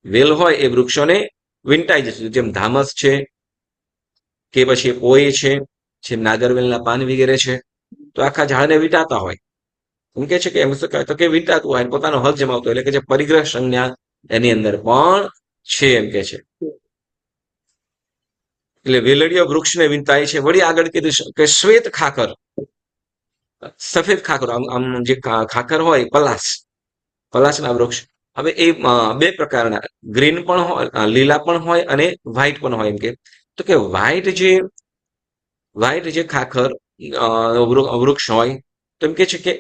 વેલ હોય એ વૃક્ષોને વીંટાઈ જશે. જેમ ધામસ છે કે પછી ઓય છે, જેમ નાગરવેલના પાન વગેરે છે, તો આખા ઝાડને વીંટાતા હોય. એમ કે છે કે એમ શું કહેવાય તો કે વીંટાતું હોય પોતાનો હક જમાવતો એટલે કે જે પરિગ્રહ સંજ્ઞા એની અંદર પણ છે એમ કે છે. એટલે વેલડીયા વૃક્ષને વીંટાય છે. વળી આગળ કીધું કે શ્વેત ખાખર, સફેદ ખાખર, આમ જે ખાખર હોય પલાશના વૃક્ષ. હવે એ બે પ્રકારના, ગ્રીન પણ હોય, લીલા પણ હોય અને વ્હાઈટ પણ હોય. એમ કે તો કે વ્હાઈટ જે ખાખર વૃક્ષ હોય, તો એમ કે છે કે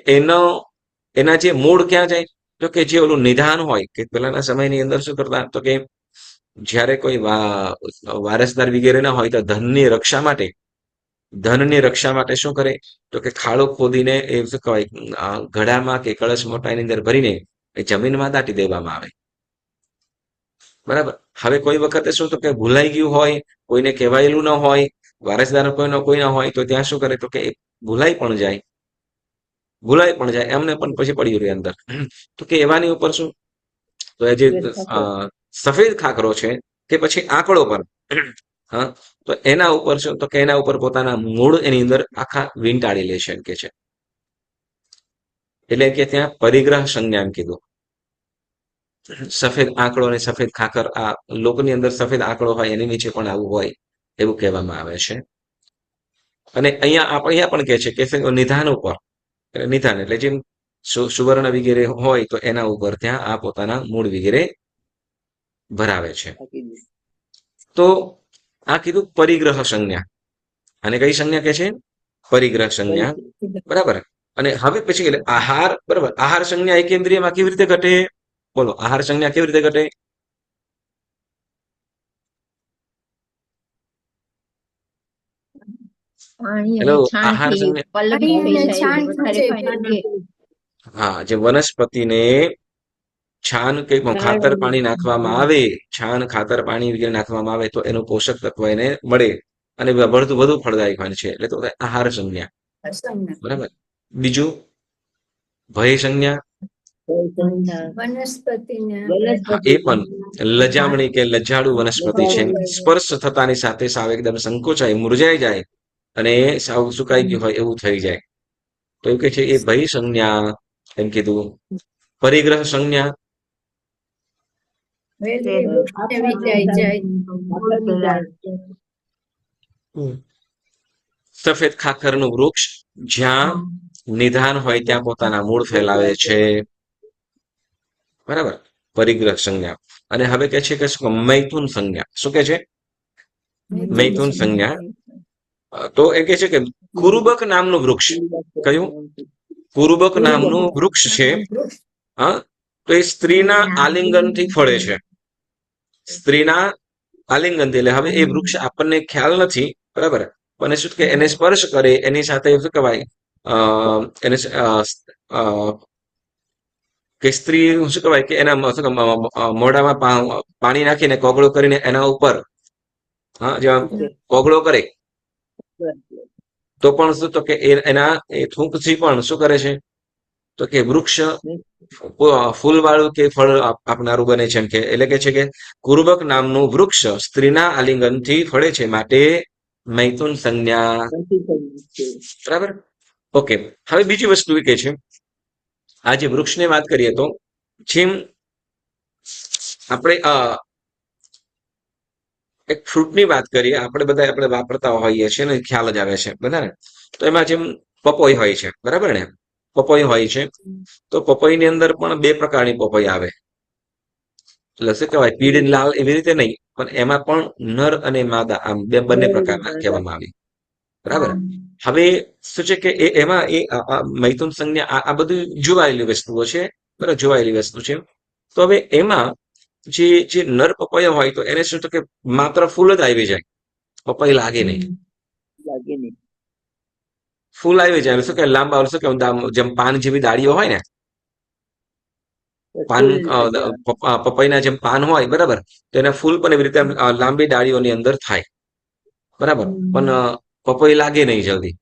એના જે મૂળ ક્યાં જાય, તો કે જે ઓલું નિધાન હોય, કે પેલાના સમયની અંદર શું કરતા, તો કે જ્યારે કોઈ વારસદાર વગેરે ના હોય તો ધનની રક્ષા માટે શું કરે, તો કે ખાડો ખોદીને એ શું કહેવાય, ઘડામાં કે કળશ મોટાની અંદર ભરીને એ જમીનમાં દાટી દેવામાં આવે. બરાબર. હવે કોઈ વખતે શું, તો કે ભૂલાઈ ગયું હોય, કોઈને કહેવાયેલું ન હોય, વારસદાર કોઈ ના હોય, તો ત્યાં શું કરે, તો કે ભૂલાઈ પણ જાય, એમને પણ પછી પડ્યું રહે અંદર. તો કે એવાની ઉપર શું, તો એ જે સફેદ ખાખરો છે કે પછી આંકડો પર, હા, તો એના ઉપર શું, તો કે એના ઉપર પોતાના મૂળ એની અંદર આખા વીંટાળી લે છે, એમ કે છે. એટલે કે ત્યાં પરિગ્રહ સંજ્ઞા એમ કીધું. સફેદ આંકડો અને સફેદ ખાખર, આ લોકની અંદર સફેદ આંકડો હોય એની નીચે પણ આવું હોય એવું કહેવામાં આવે છે. અને અહીંયા પણ કહે છે કે નિધાન ઉપર, નિધાન એટલે જેમ સુવર્ણ વગેરે હોય તો એના ઉપર ત્યાં આ પોતાના મૂળ વગેરે ભરાવે છે. તો આ કીધું પરિગ્રહ સંજ્ઞા. અને કઈ સંજ્ઞા કે છે? પરિગ્રહ સંજ્ઞા. બરાબર. અને હવે પછી આહાર, બરાબર, આહાર સંજ્ઞા એકેન્દ્રિયમાં કેવી રીતે ઘટે? બોલો, આહાર સંજ્ઞા કેવી રીતે ઘટે? આહાર સંજ્ઞા, હા, જે વનસ્પતિને છાન કે ખાતર પાણી નાખવામાં આવે, છાન ખાતર પાણી વગેરે નાખવામાં આવે તો એનું પોષક તત્વ એને મળે અને વધુ ફળદાયક બને છે. એટલે તો આહાર સંજ્ઞા. બરાબર. બીજું ભય સંજ્ઞા, એ પણ લજામણી કે લજાડુ વનસ્પતિ છે, સ્પર્શ થતાની સાથે સાવ એકદમ સંકોચાય, મુરઝાઈ જાય અને સાવ સુકાઈ ગયું હોય એવું થઈ જાય, તો એવું કે છે એ ભય સંજ્ઞા એમ કીધું. પરિગ્રહ સંજ્ઞા, સફેદ ખાખરનું વૃક્ષ જ્યાં નિધાન હોય ત્યાં પોતાના મૂળ ફેલાવે છે. બરાબર. પરિગ્રહ સંજ્ઞા. અને હવે કે છે કે મૈથુન સંજ્ઞા. શું કે છે? મૈથુન સંજ્ઞા. તો એ કે છે કે કુરુબક નામનું વૃક્ષ, કયું? કુરુબક નામનું વૃક્ષ છે, હા, તો એ સ્ત્રીના આલિંગનથી ફળે છે. સ્ત્રીના આલિંગનથી. એટલે હવે એ વૃક્ષ આપણને ખ્યાલ નથી, બરાબર, પણ શું કે એને સ્પર્શ કરે એની સાથે શું કહેવાય, એને કે સ્ત્રી શું કહેવાય કે એના મોઢામાં પાણી નાખીને કોગળો કરીને એના ઉપર, હા, જેવા કોગળો કરે તો પણ શું, તો કે એના એ થૂંકથી પણ શું કરે છે, તો કે વૃક્ષ ફૂલવાળું કે ફળ આપનારું બને છે. એમ કે એટલે કે છે કે કુરુબક નામનું વૃક્ષ સ્ત્રીના આલિંગનથી ફળે છે, માટે મૈથુન સંજ્ઞા. બરાબર. ઓકે. હવે બીજી વસ્તુ એ કે છે, આ જે વૃક્ષની વાત કરીએ તો જેમ આપણે એક ફ્રૂટની વાત કરીએ, આપણે વાપરતા હોઈએ છીએ ને, ખ્યાલ જ આવે છે બધાને. તો એમાં જેમ પપોઈ હોય છે, બરાબર ને, પપોઈ હોય છે, તો પપોઈની અંદર પણ બે પ્રકારની પપોઈ આવે. એટલે શું કહેવાય, પીળી લાલ એવી રીતે નહીં, પણ એમાં પણ નર અને માદા આમ બંને પ્રકારના કહેવામાં આવે. બરાબર. હવે શું છે કે એમાં એ મૈથુન સંજ્ઞા આ બધું જોવાયેલી વસ્તુઓ છે, બરાબર, જોવાયેલી વસ્તુ છે. તો હવે એમાં જે નર પપૈયા હોય તો એને શું, તો કે માત્ર ફૂલ જ આવી જાય, પપૈયા લાગે નહીં. ફૂલ આવી જાય શું કે લાંબા, શું કે જેમ પાન જેવી ડાળીઓ હોય ને, પાન પપૈયાના જેમ પાન હોય, બરાબર, તો એના ફૂલ પણ એવી રીતે લાંબી ડાળીઓની અંદર થાય, બરાબર, પણ પપૈયા લાગે નહીં જલ્દી.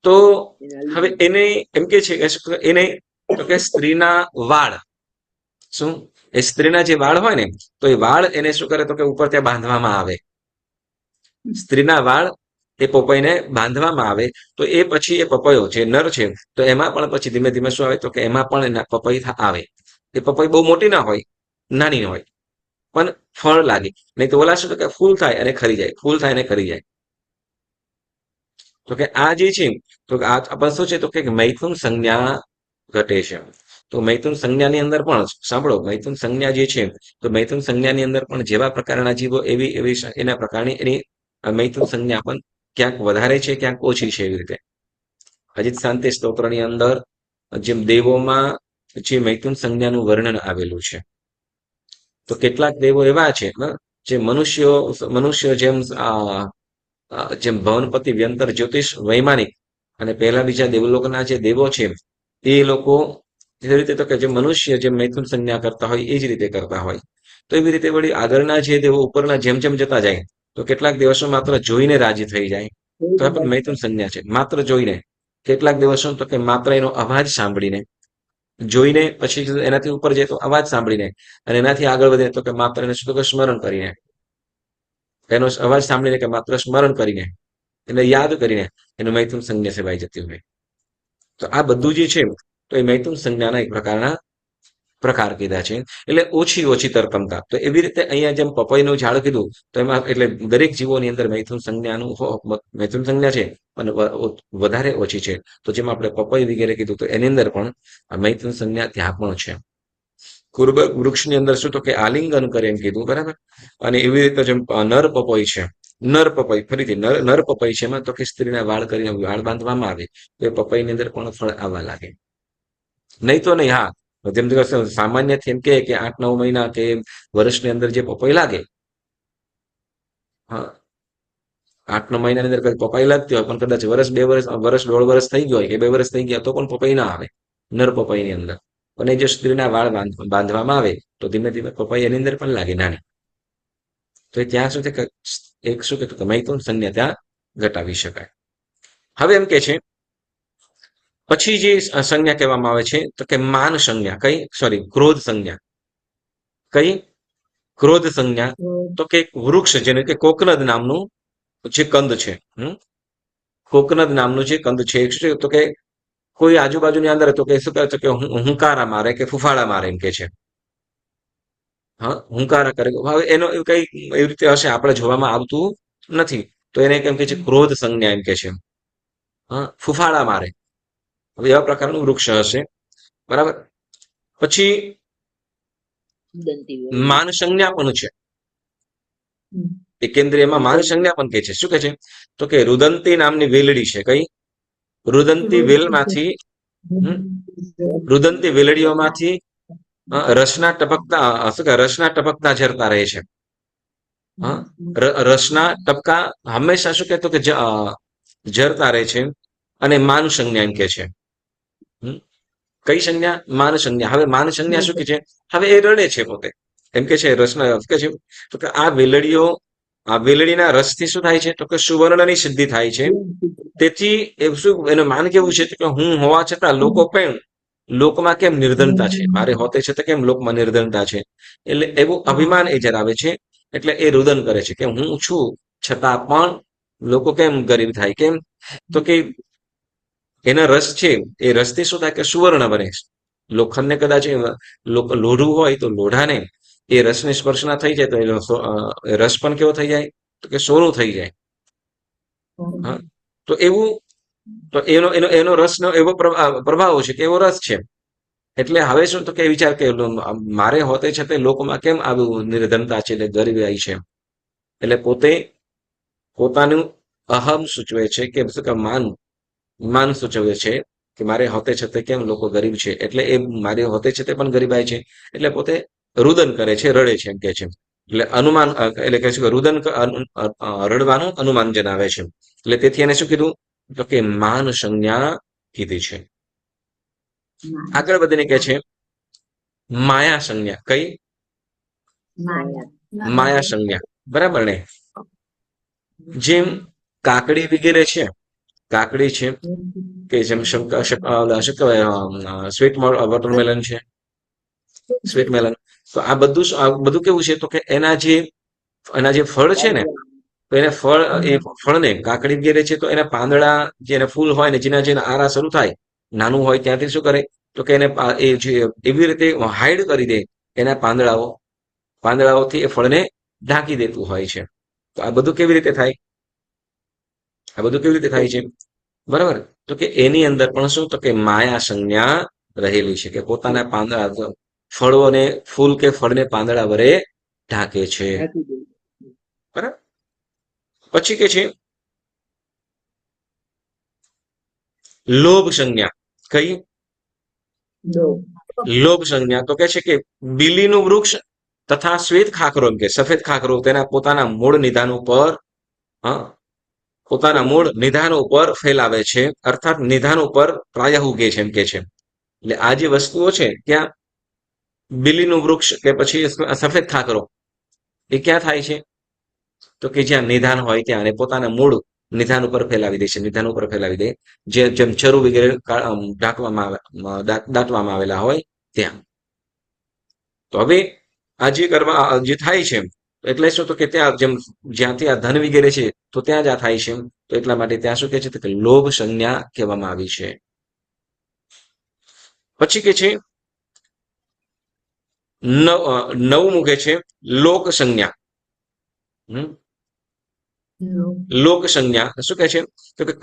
તો હવે એને એમ કે છે કે એને, તો કે સ્ત્રીના વાળ, શું એ સ્ત્રીના જે વાળ હોય ને, તો એ વાળ એને શું કરે, તો કે ઉપર ત્યાં બાંધવામાં આવે. સ્ત્રીના વાળ એ પપૈયાને બાંધવામાં આવે, તો એ પછી એ પપૈયો જે નર છે, તો એમાં પણ પછી ધીમે ધીમે શું આવે, તો કે એમાં પણ પપૈયા આવે. એ પપૈયા બહુ મોટી ના હોય, નાની હોય, પણ ફળ લાગે. નહીં તો ઓલા શું તો કે ફૂલ થાય અને ખરી જાય, ફૂલ થાય અને ખરી જાય. તો કે આ જે છે તો આ પણ શું છે તો કે મૈથુન સંજ્ઞા ઘટે છે. તો મૈથુન સંજ્ઞાની અંદર પણ સાંભળો, મૈથુન સંજ્ઞા જે છે તો મૈથુન સંજ્ઞાની અંદર પણ જેવા પ્રકારના જીવો એવી એવી એના પ્રકારની એની મૈથુન સંજ્ઞા પણ ક્યાંક વધારે છે, ક્યાંક ઓછી છે. એવી રીતે અજીત શાંતિ સ્તોત્રની અંદર જેમ દેવોમાં જે મૈથુન સંજ્ઞાનું વર્ણન આવેલું છે, તો કેટલાક દેવો એવા છે જે મનુષ્યો જેમ ભવનપતિ, વ્યંતર, જ્યોતિષ, વૈમાનિક અને પહેલા બીજા દેવલોકના જે દેવો છે એ લોકો એ રીતે તો કે જે મનુષ્ય જેમ મૈથુન સંજ્ઞા કરતા હોય એ જ રીતે કરતા હોય. તો એવી રીતે વળી આગળના જે દેવો ઉપરના જેમ જેમ જતા જાય તો કેટલાક દિવસો માત્ર જોઈને રાજી થઈ જાય, તો આ પણ મૈથુન સંજ્ઞા છે. માત્ર જોઈને. કેટલાક દિવસો તો કે માત્ર એનો અવાજ સાંભળીને, જોઈને પછી એનાથી ઉપર જાય તો અવાજ સાંભળીને, અને એનાથી આગળ વધે તો કે માત્ર એને શું તો કે સ્મરણ કરીને, એનો અવાજ સાંભળીને કે માત્ર સ્મરણ કરીને, એને યાદ કરીને એનું મૈથુન સંજ્ઞા સેવાઈ જતી હોય. તો આ બધું જે છે તો એ મૈથુન સંજ્ઞાના એક પ્રકાર કીધા છે. એટલે ઓછી ઓછી તરતમતા. તો એવી રીતે અહીંયા જેમ પપઈનું ઝાડ કીધું તો એમાં એટલે દરેક જીવોની અંદર મૈથુન સંજ્ઞા છે અને વધારે ઓછી છે. તો જેમ આપણે પપઈ વગેરે કીધું તો એની અંદર પણ આ મૈથુન સંજ્ઞા ત્યાં પણ છે. કુર્બ વૃક્ષની અંદર શું તો કે આલિંગન કરે એમ કીધું, બરાબર. અને એવી રીતે જેમ નર પપઈ છે, નર પપઈ ફરીથી નર પપઈ છે એમાં તો કે સ્ત્રીના વાળ કરીને વાળ બાંધવામાં આવે તો એ પપઈની અંદર પણ ફળ આવવા લાગે. નહીં તો નહીં. હા, જેમ સામાન્ય એમ કે 8-9 મહિના કે વર્ષની અંદર જે પપઈ લાગે, હા, 8-9 મહિનાની અંદર કદાચ પપઈ લાગતી હોય પણ કદાચ વર્ષ 2 વર્ષ, વર્ષ 1.5 વર્ષ થઈ ગયો હોય કે 2 વર્ષ થઈ ગયા તો પણ પપઈ ના આવે નર પપઈની અંદર. અને જો સ્ત્રીના વાળ બાંધવામાં આવે તો ધીમે ધીમે પપઈ એની અંદર પણ લાગે નાની. તો ત્યાં સુધી એક શું કે મૈથુન સંજ્ઞા ત્યાં ઘટાવી શકાય. હવે એમ કે છે પછી જે સંજ્ઞા કહેવામાં આવે છે તો કે માન સંજ્ઞા. કઈ? સોરી, ક્રોધ સંજ્ઞા. કઈ? ક્રોધ સંજ્ઞા. તો કે વૃક્ષ જેને કે કોકનદ નામનું જે કંદ છે, કોકનદ નામનું જે કંદ છે તો કે કોઈ આજુબાજુની અંદર તો કે શું કહે છે કે હુંકારા મારે કે ફૂફાડા મારે એમ કે છે. હા, હુંકારા કરે. હવે એનો કઈ એવી રીતે હશે આપણે જોવામાં આવતું નથી, તો એને કેમ કે છે ક્રોધ સંજ્ઞા એમ કે છે. હા, ફૂફાડા મારે. હવે એવા પ્રકારનું વૃક્ષ હશે, બરાબર. પછી માન સંજ્ઞા પણ છે. એકેન્દ્રિયમાં માન સંજ્ઞા પણ કે છે. શું કે છે તો કે રુદંતી નામની વેલડી છે. કઈ? રુદંતી વેલમાંથી, રુદંતી વેલડીઓમાંથી રસના ટપકતા ઝરતા રહે છે. હા, રસના ટપકા હંમેશા શું કહેતો કે ઝરતા રહે છે. અને માન સંજ્ઞા એમ કે છે. કઈ સંજ્ઞા? માન સંજ્ઞા. હવે માન સંજ્ઞા શું કે છે? હવે એ રડે છે પોતે, એમ કે છે રસના કે છે તો કે આ વેલડીના રસથી શું થાય છે તો કે સુવર્ણની સિદ્ધિ થાય છે. તેથી એ શું એનું માન કેવું છે કે હું હોવા છતાં લોકમાં કેમ નિર્ધનતા છે, મારે હોતે છતાં કેમ લોકમાં નિર્ધનતા છે, એટલે એવું અભિમાન એ ધરાવે છે. એટલે એ રુદન કરે છે કે હું છું છતાં પણ લોકો કેમ ગરીબ થાય, કેમ તો કે એના રસ છે એ રસથી શું થાય કે સુવર્ણ બને. લોખંડને કદાચ લોઢું હોય તો લોઢાને એ રસને સ્પર્શ ના થઈ જાય તો એનો રસ પણ કેવો થઈ જાય તો કે સોનું થઈ જાય. હા, તો એવું તો એનો રસનો એવો પ્રભાવ છે કે એવો રસ છે. એટલે હવે શું તો કે વિચાર કે મારે હોતે છતાં લોકોમાં કેમ આવું નિર્ધનતા છે, એટલે ગરીબાઈ છે. એટલે પોતાનું અહમ સૂચવે છે કે માન સૂચવે છે કે મારે હોતે છતાં કેમ લોકો ગરીબ છે, એટલે એ મારે હોતે છતાં પણ ગરીબાઈ છે. એટલે પોતે રુદન કરે છે, રડે છે એમ કે છે. એટલે અનુમાન એટલે કે શું રુદન રડવાનું અનુમાન જણાવે છે. એટલે તેથી એને શું કીધું તો કે માન સંજ્ઞા કીધી છે. આગળ વધીને કે છે માયા સંજ્ઞા. કઈ? માયા સંજ્ઞા, બરાબર ને. જેમ કાકડી વગેરે છે, કાકડી છે કે જેમ શું કહેવાય સ્વીટ વોટરમેલન છે, સ્વીટ મેલન. તો આ બધું કેવું છે તો કે એના જે ફળ છે ને તો એને ફળને કાકડી વગેરે છે તો એના પાંદડા જે ફૂલ હોય ને જેના આરા શરૂ થાય નાનું હોય ત્યાંથી શું કરે તો કે એને એ જે એવી રીતે હાઈડ કરી દે એના પાંદડાઓ પાંદડાઓથી એ ફળને ઢાંકી દેતું હોય છે. તો આ બધું કેવી રીતે થાય? આ બધું કેવી રીતે થાય છે? બરાબર. તો કે એની અંદર પણ શું, તો કે માયા સંજ્ઞા રહેલી છે, કે પોતાના પાંદડા ફળોને ફૂલ કે ફળને પાંદડા વડે ઢાંકે છે. બરાબર. પછી કે છે લોભ સંજ્ઞા. કઈ? લોભ સંજ્ઞા. તો કે છે કે બીલીનું વૃક્ષ તથા શ્વેત ખાખરો, કે સફેદ ખાખરો તેના પોતાના મૂળ નિધાન ઉપર, હા, પોતાના મૂળ નિધાન ઉપર ફેલાવે છે, અર્થાત નિધાન ઉપર પ્રાય ઉગે છે એમ કે છે. એટલે આ જે વસ્તુઓ છે ત્યાં બીલીનું વૃક્ષ કે પછી સફેદ ખાખરો એ ક્યાં થાય છે? તો કે જ્યાં નિધાન હોય ત્યાં, અને પોતાના મૂળ નિધાન ઉપર ફેલાવી દે છે, નિધાન ઉપર ફેલાવી દે, જેમ ચરુ વગેરે દાટવામાં આવેલા હોય ત્યાં. તો હવે આ જે કરવા જે થાય છે એટલે શું, તો કે ત્યાં જેમ જ્યાંથી આ ધન વગેરે છે તો ત્યાં જ આ થાય છે. તો એટલા માટે ત્યાં શું કે છે, તો કે લોભ સંજ્ઞા કહેવામાં આવી છે. પછી કે છે નવું મૂકે છે લોક સંજ્ઞા. લોક સંજ્ઞા શું કે છે, તો કે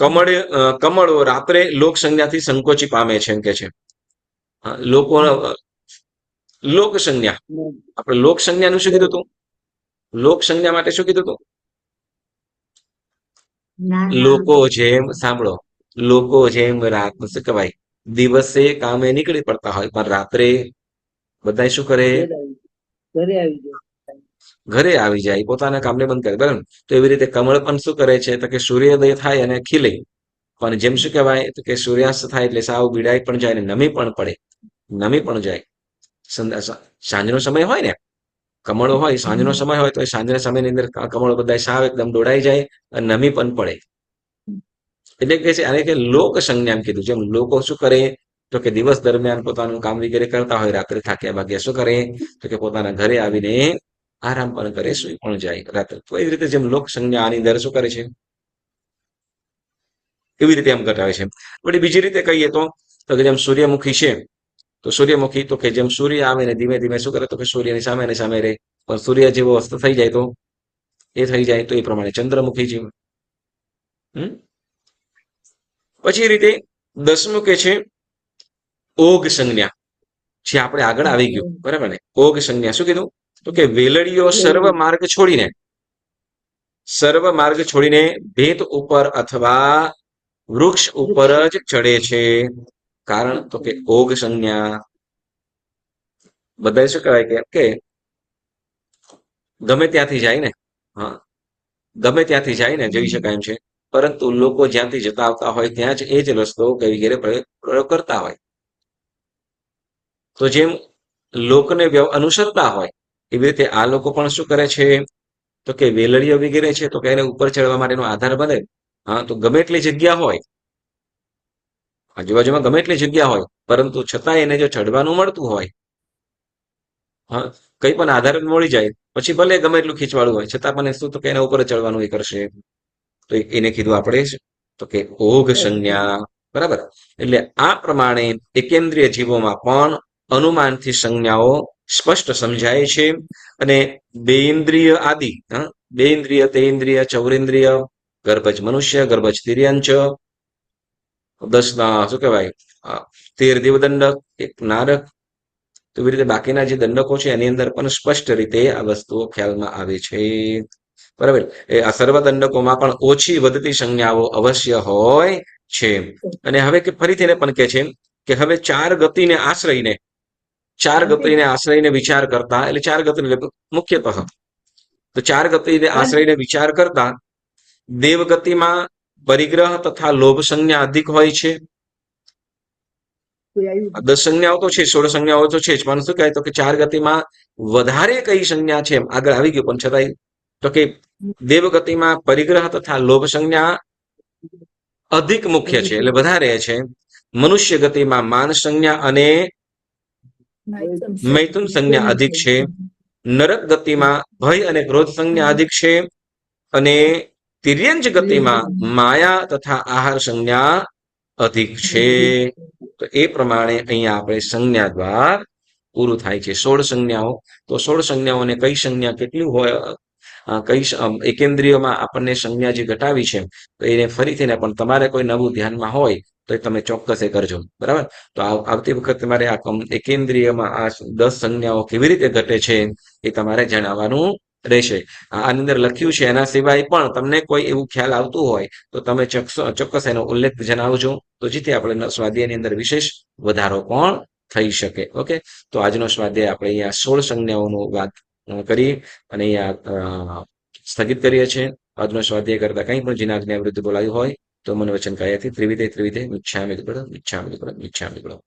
કમળો રાત્રે લોક સંજ્ઞાથી સંકોચી પામે છે એમ કે છે. લોકો લોક સંજ્ઞા, આપણે લોક સંજ્ઞાનું શું કીધું હતું? લોક સંજ્ઞા માટે શું કીધું હતું? લોકો જેમ, સાંભળો, લોકો જેમ રાત શું કહેવાય દિવસે કામે નીકળી પડતા હોય, પણ રાત્રે બધા શું કરે? ઘરે આવી જાય, પોતાના કામને બંધ કરે. બરાબર. તો એવી રીતે કમળ પણ શું કરે છે, તો કે સૂર્યોદય થાય અને ખીલે, પણ જેમ શું કહેવાય, તો કે સૂર્યાસ્ત થાય એટલે સાવ બીડાઈ પણ જાય ને નમી પણ પડે, નમી પણ જાય. સાંજનો સમય હોય ને, કમળો હોય, સાંજનો સમય હોય, તો એ સાંજના સમયની અંદર કમળો બધા સાવ એકદમ દોડાઈ જાય અને નમી પણ પડે. એટલે કે છે આને કે લોક સંજ્ઞા કીધું. જેમ લોકો શું કરે, તો કે દિવસ દરમિયાન પોતાનું કામ વગેરે કરતા હોય, રાત્રે થાક્યા ભાગ્યા શું કરે, તો કે પોતાના ઘરે આવીને આરામ પણ કરે, સુઈ પણ જાય રાત્રે. તો એવી રીતે જેમ લોક સંજ્ઞા આની અંદર શું કરે છે, એવી રીતે એમ ઘટાડે છે. વળી બીજી રીતે કહીએ તો કે જેમ સૂર્યમુખી છે, તો સૂર્યમુખી તો કે જેમ સૂર્ય આવે ને ધીમે ધીમે શું કરે, તો કે સૂર્યની સામે ને સામે રહે, પણ સૂર્ય જેવો અસ્ત થઈ જાય તો એ થઈ જાય. તો એ પ્રમાણે ચંદ્રમુખી છે. પછી એ રીતે 10મું કે છે ઓગ સંજ્ઞા, જે આપણે આગળ આવી ગયું. બરાબર ને? ઓગ સંજ્ઞા શું કીધું, તો કે વેલડીઓ સર્વ માર્ગ છોડીને ભેત ઉપર અથવા વૃક્ષ ઉપર જ ચડે છે. કારણ, તો કે ઓગ સંજ્ઞા. બધા શું કહેવાય કે ગમે ત્યાંથી જાય ને, હા, ગમે ત્યાંથી જાય ને, જઈ શકાય એમ છે, પરંતુ લોકો જ્યાંથી જતા આવતા હોય ત્યાં જ એ જ રસ્તો કઈ વગેરે પ્રયોગ કરતા હોય. તો જેમ લોકને અનુસરતા હોય એવી રીતે આ લોકો પણ શું કરે છે, તો કે વેલડીઓ વગેરે છે, તો કે એને ઉપર ચડવા માટેનો આધાર બને. હા, તો ગમે એટલી જગ્યા હોય, આજુબાજુમાં ગમે એટલી જગ્યા હોય, પરંતુ છતાં એને જો ચડવાનું મળતું હોય, હા, કઈ પણ આધાર મળી જાય, પછી ભલે ગમે એટલું ખીચવાડું હોય, છતાં પણ શું, તો કે એના ઉપર ચડવાનું એ કરશે. તો એને કીધું આપણે, તો કે ઓઘ સંજ્ઞા. બરાબર. એટલે આ પ્રમાણે એકેન્દ્રિય જીવોમાં પણ અનુમાનથી સંજ્ઞાઓ સ્પષ્ટ સમજાય છે. અને બેઇન્દ્રિય આદિ, બેઇન્દ્રિય, તેઇન્દ્રિય, ચૌરેન્દ્રિય, ગર્ભજ મનુષ્ય, ગર્ભજ તિર્યંચ, 10 શું કહેવાય 13 દેવદંડક, 1 નારક, તો એવી રીતે બાકીના જે દંડકો છે એની અંદર પણ સ્પષ્ટ રીતે આ વસ્તુઓ ખ્યાલમાં આવે છે. બરાબર. એ આ સર્વ દંડકોમાં પણ ઓછી વધતી સંજ્ઞાઓ અવશ્ય હોય છે. અને હવે કે ફરીથી એને પણ કે હવે ચાર ગતિને આશ્રયને વિચાર કરતા, એટલે ચાર ગતિ મુખ્યતઃ, તો ચાર ગતિને આશ્રયને વિચાર કરતા દેવગતિમાં પરિગ્રહ તથા લોભ સંજ્ઞા અધિક હોય છે. 10 સંજ્ઞાઓ તો છે, 16 સંજ્ઞાઓ તો છે જ, પણ શું કહે, તો કે ચાર ગતિમાં વધારે કઈ સંજ્ઞા છે, આગળ આવી ગયું, પણ છતાંય તો કે દેવગતિમાં પરિગ્રહ તથા લોભ સંજ્ઞા અધિક મુખ્ય છે, એટલે વધારે છે. મનુષ્ય ગતિમાં માન સંજ્ઞા અને મૈથુન સંજ્ઞા અધિક છે. નરક ગતિમાં ભય અને ક્રોધ સંજ્ઞા અધિક છે. અને તિર્યંજ ગતિમાં માયા તથા આહાર સંજ્ઞા અધિક છે. તો એ પ્રમાણે અહીંયા આપણે સંજ્ઞા દ્વાર પૂરું થાય છે. 16 સંજ્ઞાઓ. તો 16 સંજ્ઞાઓને કઈ સંજ્ઞા કેટલી હોય, કઈ એકેન્દ્રિયમાં આપણને સંજ્ઞા જે ઘટાવી છે તો એને ફરીથી ને પણ તમારે કોઈ નવું ધ્યાનમાં હોય તો તમે ચોક્કસ એ કરજો. બરાબર. તો આવતી વખત તમારે આ એકેન્દ્રિયમાં આ 10 સંજ્ઞાઓ કેવી રીતે ઘટે છે એ તમારે જણાવવાનું રહેશે. આની અંદર લખ્યું છે. એના સિવાય પણ તમને કોઈ એવું ખ્યાલ આવતું હોય તો તમે ચોક્કસ એનો ઉલ્લેખ જણાવજો, તો જેથી આપણે સ્વાધ્યાયની અંદર વિશેષ વધારો પણ થઈ શકે. ઓકે. તો આજનો સ્વાધ્યાય આપણે અહીંયા 16 સંજ્ઞાઓનું વાત કરી અને અહીંયા સ્થગિત કરીએ છીએ. આજનો સ્વાધ્યાય કરતા કંઈ પણ જેના આજ્ઞા વિરુદ્ધ બોલાયું હોય તો મને વચન કહ્યાથી ત્રિવિધે મિચ્છામિ દુક્કડમ મિચ્છામિ દુક્કડમ મિચ્છામિ દુક્કડમ.